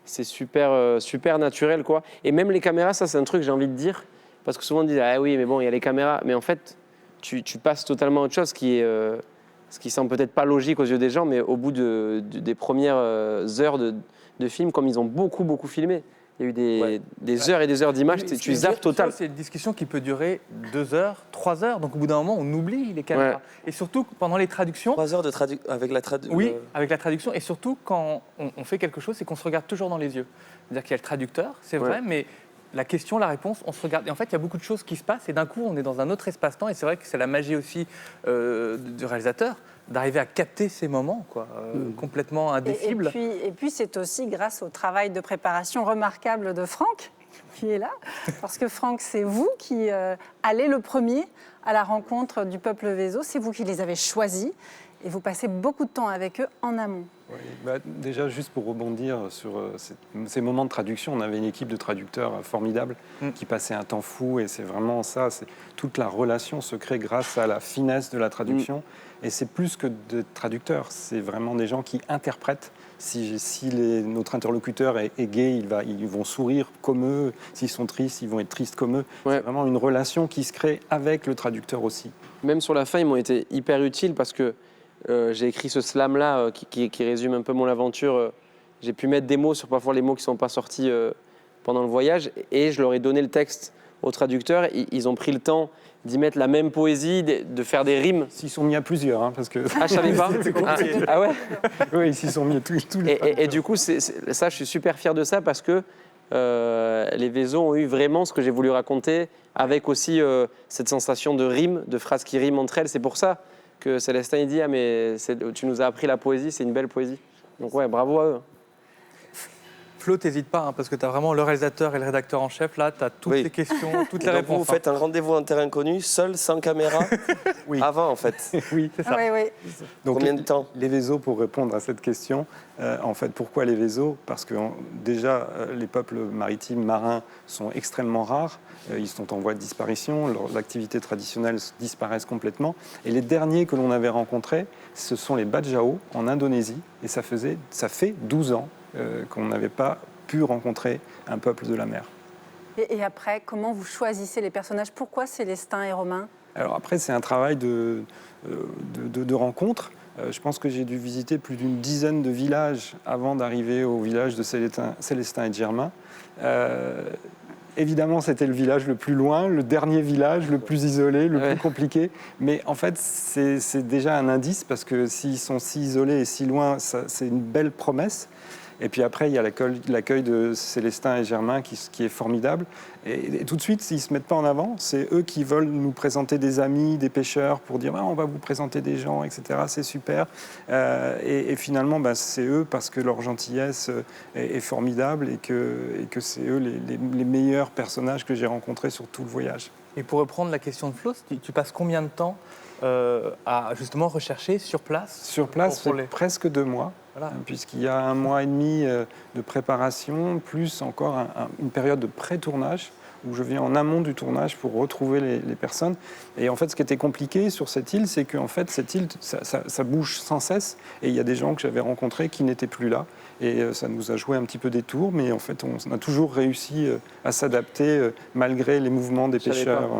c'est super naturel, quoi. Et même les caméras, ça, c'est un truc que j'ai envie de dire. Parce que souvent, on dit, ah oui, mais bon, il y a les caméras. Mais en fait, tu passes totalement à autre chose, ce qui semble peut-être pas logique aux yeux des gens, mais au bout des premières heures de film, comme ils ont beaucoup filmé, il y a eu des heures et des heures d'images, tu zappes total. C'est une discussion qui peut durer 2 heures, 3 heures. Donc au bout d'un moment, on oublie les caméras. Ouais. Et surtout pendant les traductions. 3 heures avec la traduction. Oui, avec la traduction. Et surtout quand on fait quelque chose, c'est qu'on se regarde toujours dans les yeux. C'est-à-dire qu'il y a le traducteur, c'est vrai, mais la question, la réponse, on se regarde. Et en fait, il y a beaucoup de choses qui se passent. Et d'un coup, on est dans un autre espace-temps. Et c'est vrai que c'est la magie aussi du réalisateur, d'arriver à capter ces moments complètement indicibles. Et puis c'est aussi grâce au travail de préparation remarquable de Franck, qui est là. Parce que Franck, c'est vous qui allez le premier à la rencontre du peuple Vezo. C'est vous qui les avez choisis. Et vous passez beaucoup de temps avec eux en amont. Oui, déjà, juste pour rebondir sur ces moments de traduction, on avait une équipe de traducteurs formidable qui passait un temps fou. Et c'est vraiment ça, toute la relation se crée grâce à la finesse de la traduction. Et c'est plus que des traducteurs, c'est vraiment des gens qui interprètent. Si notre interlocuteur est gay, ils vont sourire comme eux. S'ils sont tristes, ils vont être tristes comme eux. Ouais. C'est vraiment une relation qui se crée avec le traducteur aussi. Même sur la fin, ils m'ont été hyper utiles parce que j'ai écrit ce slam-là qui résume un peu mon aventure. J'ai pu mettre des mots sur parfois les mots qui ne sont pas sortis pendant le voyage et je leur ai donné le texte au traducteur. Ils ont pris le temps d'y mettre la même poésie, de faire des rimes. S'ils sont mis à plusieurs, hein, parce que... Ah, je savais pas. Ah ouais. Oui, ils s'y sont mis à tous les... Et du coup, ça, je suis super fier de ça parce que les Vezo ont eu vraiment ce que j'ai voulu raconter, avec aussi cette sensation de rime, de phrases qui riment entre elles. C'est pour ça que Célestin il dit « Ah, mais tu nous as appris la poésie, c'est une belle poésie ». Donc ouais, bravo à eux. Flo, t'hésites pas, parce que tu as vraiment le réalisateur et le rédacteur en chef. Là, tu as toutes les questions, toutes les réponses. Vous faites un rendez-vous en terrain inconnu, seul, sans caméra, avant en fait. Oui, c'est ça. Oui. Donc, combien de temps? Les Vezo, pour répondre à cette question, en fait, pourquoi les Vezo? Parce que déjà, les peuples maritimes, marins, sont extrêmement rares. Ils sont en voie de disparition, leurs activités traditionnelles disparaissent complètement. Et les derniers que l'on avait rencontrés, ce sont les Bajau en Indonésie. Et ça fait 12 ans qu'on n'avait pas pu rencontrer un peuple de la mer. Et après, comment vous choisissez les personnages? Pourquoi Célestin et Romain? Alors après, c'est un travail de rencontre. Je pense que j'ai dû visiter plus d'une dizaine de villages avant d'arriver au village de Célestin et de Germain. Évidemment, c'était le village le plus loin, le dernier village, le plus isolé, le plus compliqué. Mais en fait, c'est déjà un indice, parce que s'ils sont si isolés et si loin, c'est une belle promesse. Et puis après, il y a l'accueil de Célestin et Germain qui est formidable. Et tout de suite, s'ils ne se mettent pas en avant, c'est eux qui veulent nous présenter des amis, des pêcheurs, pour dire on va vous présenter des gens, etc. C'est super. Et finalement, c'est eux, parce que leur gentillesse est formidable et que c'est eux les meilleurs personnages que j'ai rencontrés sur tout le voyage. Et pour reprendre la question de Flo, tu passes combien de temps à justement rechercher sur place? Sur place, c'est presque 2 mois. Voilà. Puisqu'il y a 1 mois et demi de préparation, plus encore une période de pré-tournage, où je viens en amont du tournage pour retrouver les personnes. Et en fait, ce qui était compliqué sur cette île, c'est qu'en fait, cette île, ça bouge sans cesse. Et il y a des gens que j'avais rencontrés qui n'étaient plus là. Et ça nous a joué un petit peu des tours, mais en fait, on a toujours réussi à s'adapter malgré les mouvements des pêcheurs.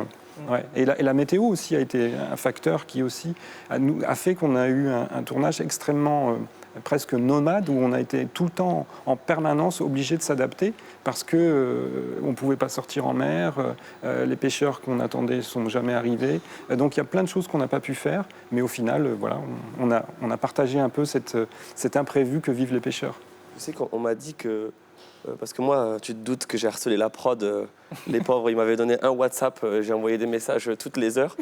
Ouais. Et la météo aussi a été un facteur qui aussi a fait qu'on a eu un tournage extrêmement presque nomade, où on a été tout le temps en permanence obligé de s'adapter parce qu'on ne pouvait pas sortir en mer, les pêcheurs qu'on attendait ne sont jamais arrivés. Donc il y a plein de choses qu'on n'a pas pu faire, mais au final, voilà, on a partagé un peu cet imprévu que vivent les pêcheurs. Tu sais qu'on m'a dit que... Parce que moi, tu te doutes que j'ai harcelé la prod. Les pauvres, ils m'avaient donné un WhatsApp, j'ai envoyé des messages toutes les heures.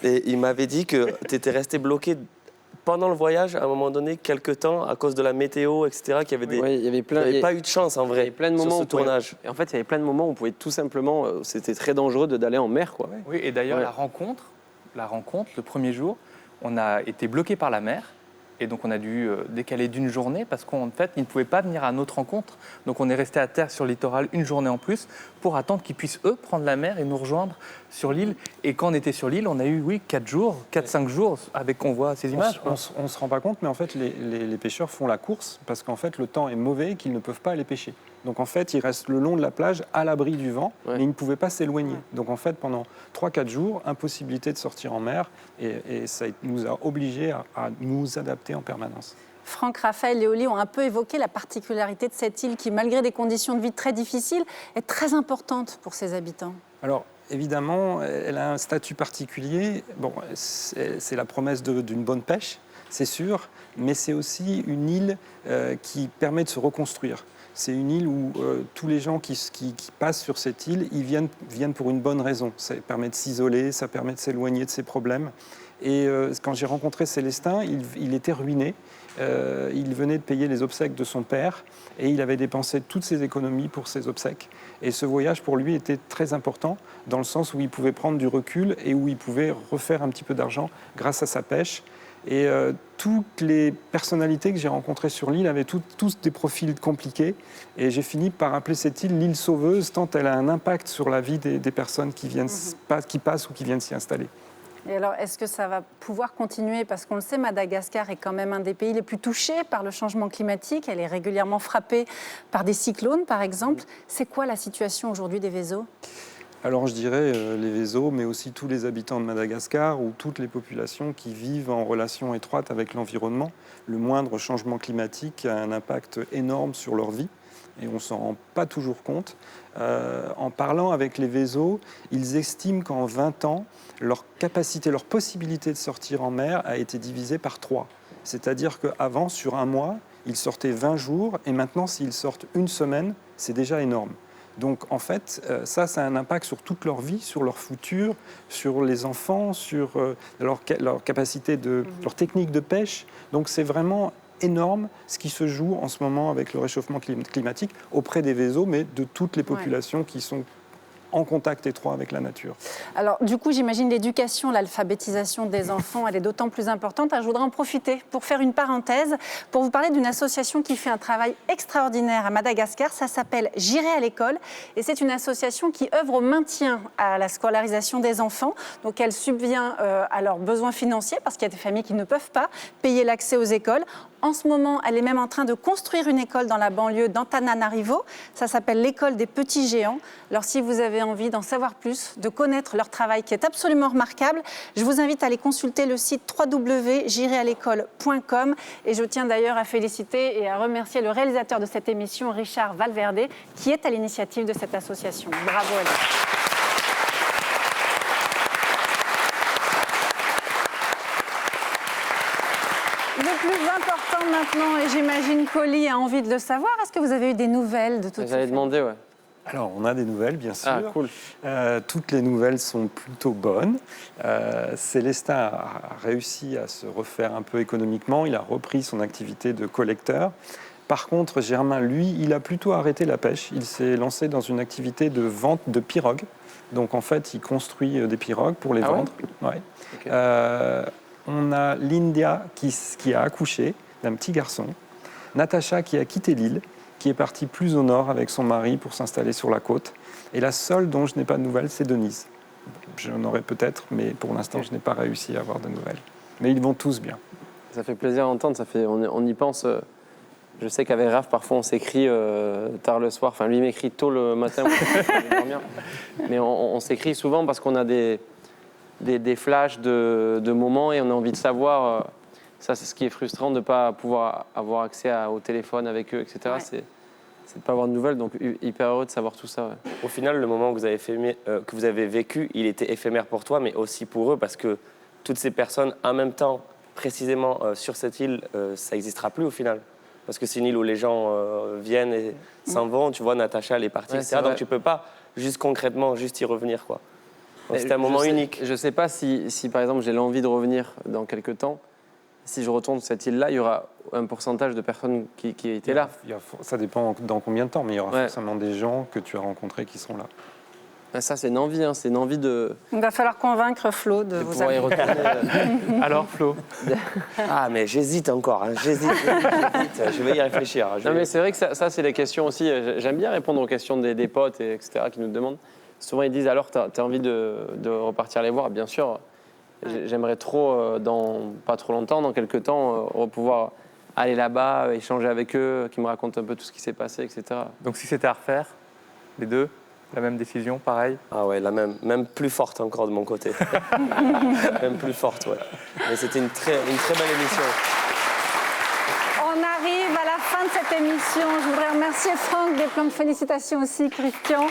Et ils m'avaient dit que tu étais resté bloqué pendant le voyage, à un moment donné, quelques temps, à cause de la météo, etc., qu'il y avait des... Ouais, il y avait plein. Vous n'avez pas eu de chance en Il y vrai avait plein de moments sur où ce on pouvait- tournage. Et en fait, il y avait plein de moments où on pouvait tout simplement. C'était très dangereux d'aller en mer, quoi. Oui, et d'ailleurs, Ouais. la rencontre, le premier jour, on a été bloqué par la mer. Et donc, on a dû décaler d'une journée parce qu'en fait, ils ne pouvaient pas venir à notre rencontre. Donc, on est resté à terre sur le littoral une journée en plus pour attendre qu'ils puissent, eux, prendre la mer et nous rejoindre sur l'île. Et quand on était sur l'île, on a eu, 4-5 jours avec qu'on voit ces images. On ne se rend pas compte, mais en fait, les pêcheurs font la course parce qu'en fait, le temps est mauvais et qu'ils ne peuvent pas aller pêcher. Donc en fait, ils restent le long de la plage à l'abri du vent, Ouais. mais ils ne pouvaient pas s'éloigner. Donc en fait, pendant 3-4 jours, impossibilité de sortir en mer et ça nous a obligés à nous adapter en permanence. Franck, Raphaël et Oli ont un peu évoqué la particularité de cette île qui, malgré des conditions de vie très difficiles, est très importante pour ses habitants. Alors, évidemment, elle a un statut particulier. Bon, c'est la promesse d'une bonne pêche, c'est sûr, mais c'est aussi une île qui permet de se reconstruire. C'est une île où tous les gens qui passent sur cette île, ils viennent pour une bonne raison. Ça permet de s'isoler, ça permet de s'éloigner de ses problèmes. Et quand j'ai rencontré Célestin, il était ruiné. Il venait de payer les obsèques de son père et il avait dépensé toutes ses économies pour ses obsèques. Et ce voyage, pour lui, était très important dans le sens où il pouvait prendre du recul et où il pouvait refaire un petit peu d'argent grâce à sa pêche. Et toutes les personnalités que j'ai rencontrées sur l'île avaient tous des profils compliqués. Et j'ai fini par appeler cette île l'île sauveuse, tant elle a un impact sur la vie des personnes qui passent ou qui viennent s'y installer. Et alors, est-ce que ça va pouvoir continuer? Parce qu'on le sait, Madagascar est quand même un des pays les plus touchés par le changement climatique. Elle est régulièrement frappée par des cyclones, par exemple. C'est quoi la situation aujourd'hui des Vézos? Alors je dirais les Vézos, mais aussi tous les habitants de Madagascar ou toutes les populations qui vivent en relation étroite avec l'environnement. Le moindre changement climatique a un impact énorme sur leur vie et on ne s'en rend pas toujours compte. En parlant avec les Vézos, ils estiment qu'en 20 ans, leur capacité, leur possibilité de sortir en mer a été divisée par 3. C'est-à-dire qu'avant, sur un mois, ils sortaient 20 jours et maintenant, s'ils sortent une semaine, c'est déjà énorme. Donc en fait, ça a un impact sur toute leur vie, sur leur futur, sur les enfants, sur leur capacité, leur technique de pêche. Donc c'est vraiment énorme ce qui se joue en ce moment avec le réchauffement climatique auprès des Vézos, mais de toutes les populations qui sont en contact étroit avec la nature. Alors, du coup, j'imagine l'éducation, l'alphabétisation des enfants, elle est d'autant plus importante. Je voudrais en profiter pour faire une parenthèse, pour vous parler d'une association qui fait un travail extraordinaire à Madagascar. Ça s'appelle J'irai à l'école. Et c'est une association qui œuvre au maintien à la scolarisation des enfants. Donc, elle subvient à leurs besoins financiers, parce qu'il y a des familles qui ne peuvent pas payer l'accès aux écoles. En ce moment, elle est même en train de construire une école dans la banlieue d'Antananarivo. Ça s'appelle l'école des petits géants. Alors, si vous avez envie d'en savoir plus, de connaître leur travail qui est absolument remarquable, je vous invite à aller consulter le site www.jirealecole.com. Et je tiens d'ailleurs à féliciter et à remercier le réalisateur de cette émission, Richard Valverde, qui est à l'initiative de cette association. Bravo à lui. Le plus important maintenant, et j'imagine qu'Oli a envie de le savoir, est-ce que vous avez eu des nouvelles de toutes ces J'allais demander, ouais. Alors, on a des nouvelles, bien sûr. Ah, cool. Toutes les nouvelles sont plutôt bonnes. Célestin a réussi à se refaire un peu économiquement. Il a repris son activité de collecteur. Par contre, Germain, lui, il a plutôt arrêté la pêche. Il s'est lancé dans une activité de vente de pirogues. Donc, en fait, il construit des pirogues pour les vendre. Ouais. Okay. On a Lindia qui a accouché d'un petit garçon. Natacha qui a quitté l'île, qui est partie plus au nord avec son mari pour s'installer sur la côte. Et la seule dont je n'ai pas de nouvelles, c'est Denise. J'en aurai peut-être, mais pour l'instant, je n'ai pas réussi à avoir de nouvelles. Mais ils vont tous bien. Ça fait plaisir à entendre, on y pense. Je sais qu'avec Raph, parfois, on s'écrit tard le soir. Enfin, lui m'écrit tôt le matin, dormir. Mais on s'écrit souvent parce qu'on a des flashs de moments et on a envie de savoir. Ça, c'est ce qui est frustrant de ne pas pouvoir avoir accès au téléphone avec eux, etc. Ouais. C'est de ne pas avoir de nouvelles, donc hyper heureux de savoir tout ça. Ouais. Au final, le moment que vous avez vécu, il était éphémère pour toi, mais aussi pour eux, parce que toutes ces personnes, en même temps, précisément sur cette île, ça n'existera plus au final. Parce que c'est une île où les gens viennent et s'en vont. Tu vois, Natacha, elle est partie, ouais, etc. Donc tu ne peux pas juste concrètement y revenir, quoi. C'était un moment unique. Je ne sais pas si, par exemple, j'ai l'envie de revenir dans quelques temps. si je retourne sur cette île-là, il y aura un pourcentage de personnes qui étaient là. Ça dépend dans combien de temps, mais il y aura Ouais. forcément des gens que tu as rencontrés qui sont là. Ben ça, c'est une envie, hein, c'est une envie de Il va falloir convaincre Flo de vous pouvoir y amener. retourner. Alors, Flo, Ah, mais j'hésite encore, hein, j'hésite. Je vais y réfléchir. Non, mais c'est vrai que ça c'est les questions aussi. J'aime bien répondre aux questions des potes, etc., qui nous demandent. Souvent, ils disent alors, t'as envie de repartir les voir? Bien sûr, j'aimerais trop, dans pas trop longtemps, dans quelques temps, pouvoir aller là-bas, échanger avec eux, qu'ils me racontent un peu tout ce qui s'est passé, etc. donc si c'était à refaire, les deux, la même décision, pareil. Ah ouais, la même plus forte encore de mon côté. Même plus forte, ouais. Mais c'était une très belle émission. On arrive à la fin de cette émission. Je voudrais remercier Franck, des plans de félicitations aussi, Christian.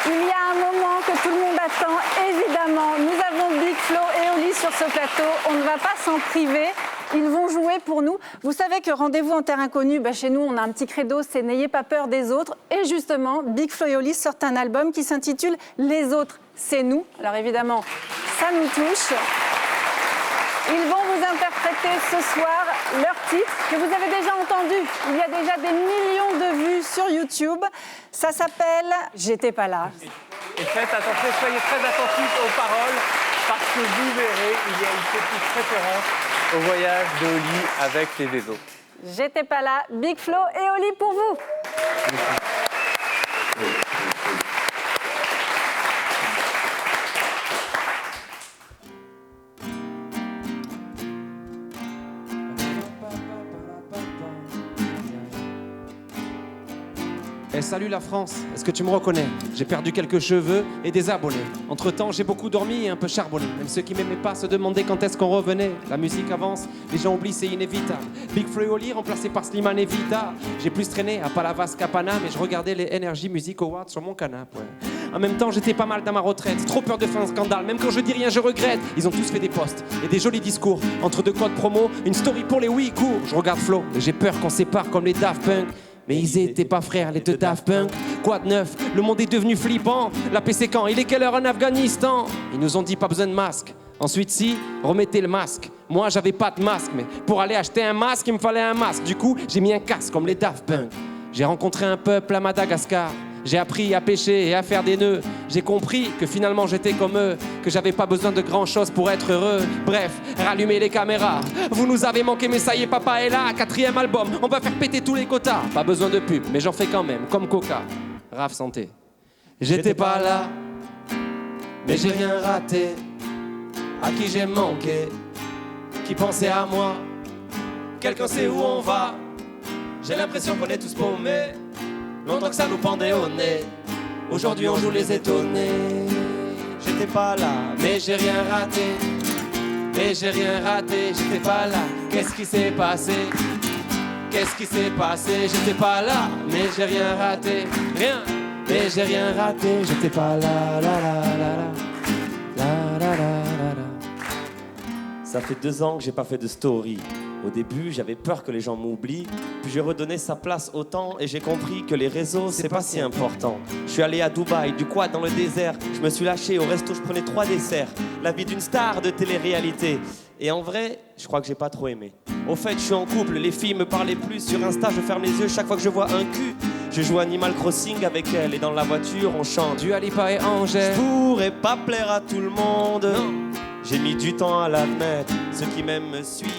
Il y a un moment que tout le monde attend, évidemment. Nous avons Big Flo et Oli sur ce plateau. On ne va pas s'en priver. Ils vont jouer pour nous. Vous savez que Rendez-vous en terre inconnue, chez nous, on a un petit credo, c'est n'ayez pas peur des autres. Et justement, Big Flo et Oli sortent un album qui s'intitule Les autres, c'est nous. Alors évidemment, ça nous touche. Ils vont vous interpréter ce soir leur titre que vous avez déjà entendu. Il y a déjà des millions de vues sur YouTube. Ça s'appelle « J'étais pas là ». Et faites attention, soyez très attentifs aux paroles, parce que vous verrez, il y a une petite référence au voyage de Oli avec les vélos. J'étais pas là, Big Flo et Oli pour vous. Eh salut la France, est-ce que tu me reconnais? J'ai perdu quelques cheveux et des abonnés. Entre-temps, j'ai beaucoup dormi et un peu charbonné. Même ceux qui m'aimaient pas se demandaient quand est-ce qu'on revenait. La musique avance, les gens oublient, c'est inévitable. Big Flo et Oli remplacé par Slimane et Vita. J'ai plus traîné à Palavas qu'à Paname et je regardais les Energy Music Awards sur mon canapé. Ouais. En même temps, j'étais pas mal dans ma retraite. Trop peur de faire un scandale, même quand je dis rien, je regrette. Ils ont tous fait des posts et des jolis discours. Entre deux codes promo, une story pour les Ouïghours. Je regarde Flo et j'ai peur qu'on sépare comme les Daft Punk. Mais ils étaient pas frères, les deux Daft Punk. Quoi de neuf? Le monde est devenu flippant. La paix c'est quand? Il est quelle heure en Afghanistan? Ils nous ont dit pas besoin de masque. Ensuite si, remettez le masque. Moi j'avais pas de masque, mais pour aller acheter un masque, il me fallait un masque. Du coup, j'ai mis un casque comme les Daft Punk. J'ai rencontré un peuple à Madagascar. J'ai appris à pêcher et à faire des nœuds. J'ai compris que finalement j'étais comme eux, que j'avais pas besoin de grand chose pour être heureux. Bref, rallumez les caméras. Vous nous avez manqué, mais ça y est, papa est là. 4e album, on va faire péter tous les quotas. Pas besoin de pub, mais j'en fais quand même, comme Coca. Raf santé. J'étais pas là, mais j'ai rien raté. À qui j'ai manqué, qui pensait à moi. Quelqu'un sait où on va. J'ai l'impression qu'on est tous paumés. Longtemps que ça nous pendait au nez. Aujourd'hui on joue les étonnés. J'étais pas là, mais j'ai rien raté. Mais j'ai rien raté, j'étais pas là. Qu'est-ce qui s'est passé? Qu'est-ce qui s'est passé? J'étais pas là, mais j'ai rien raté. Rien, mais j'ai rien raté. J'étais pas là, la la la la la la la la. Ça fait 2 ans que j'ai pas fait de story. Au début, j'avais peur que les gens m'oublient, puis j'ai redonné sa place au temps et j'ai compris que les réseaux, c'est pas si important. Je suis allé à Dubaï, du quad dans le désert, je me suis lâché au resto, je prenais 3 desserts. La vie d'une star de télé-réalité. Et en vrai, je crois que j'ai pas trop aimé. Au fait, je suis en couple, les filles me parlaient plus. Sur Insta, je ferme les yeux chaque fois que je vois un cul. Je joue Animal Crossing avec elle et dans la voiture, on chante Du Alipa et Angèle. Je pourrais pas plaire à tout le monde. Non. J'ai mis du temps à l'admettre, ceux qui m'aiment me suivent.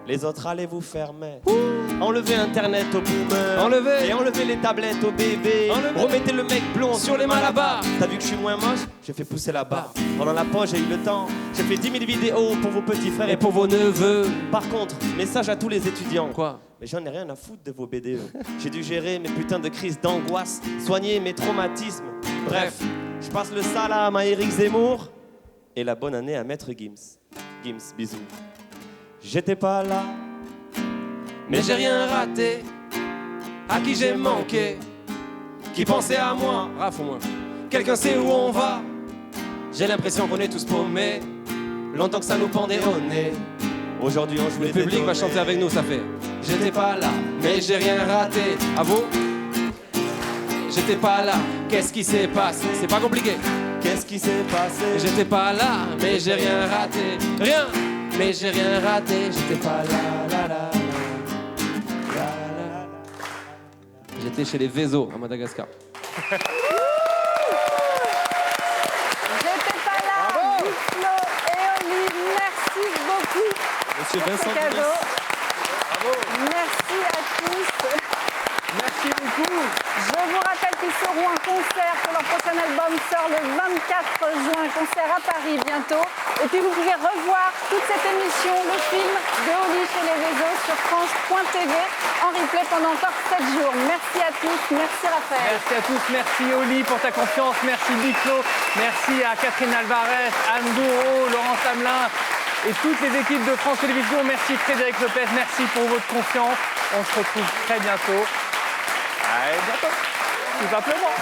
Les autres, allez vous faire mettre. Enlevez Internet aux boomers. Enlevez. Et enlevez les tablettes aux bébés. Enlevez. Remettez le mec blond Sur les malabars. T'as vu que je suis moins moche? J'ai fait pousser la barre. Pendant la pause, j'ai eu le temps. J'ai fait 10 000 vidéos pour vos petits frères Et pour vos neveux. Par contre, message à tous les étudiants. Quoi? Mais j'en ai rien à foutre de vos BDE. J'ai dû gérer mes putains de crises d'angoisse, soigner mes traumatismes. Bref, je passe le salam à Éric Zemmour et la bonne année à Maître Gims. Gims, bisous. J'étais pas là, Mais j'ai rien raté. À qui j'ai manqué, qui pensait à moi. Raph au moins. Quelqu'un sait où on va. J'ai l'impression qu'on est tous paumés. Longtemps que ça nous pendait au nez. aujourd'hui on joue Le les public va dédonnés. chanter avec nous, ça fait. J'étais pas là, mais j'ai rien raté. À vous? J'étais pas là, qu'est-ce qui s'est passé? C'est pas compliqué. Qu'est-ce qui s'est passé? J'étais pas là, mais j'ai rien raté. Rien, mais j'ai rien raté. J'étais pas là. J'étais chez les Vézos à Madagascar. J'étais pas là, Diplo et Oli, merci beaucoup Monsieur pour Vincent ce cadeau. Duris. Merci à tous. Merci beaucoup. Je vous rappelle qu'ils seront en concert pour leur prochain album sort le 24 juin, concert à Paris bientôt. Et puis vous pouvez revoir toute cette émission, le film de Oli chez les Vézos sur France.tv en replay pendant encore 7 jours. Merci à tous, merci Raphaël. Merci à tous, merci Oli pour ta confiance, merci Diplo, merci à Catherine Alvarez, Anne Bourreau, Laurence Hamelin et toutes les équipes de France Télévisions. Merci Frédéric Lopez, merci pour votre confiance. On se retrouve très bientôt. À bientôt, tout simplement.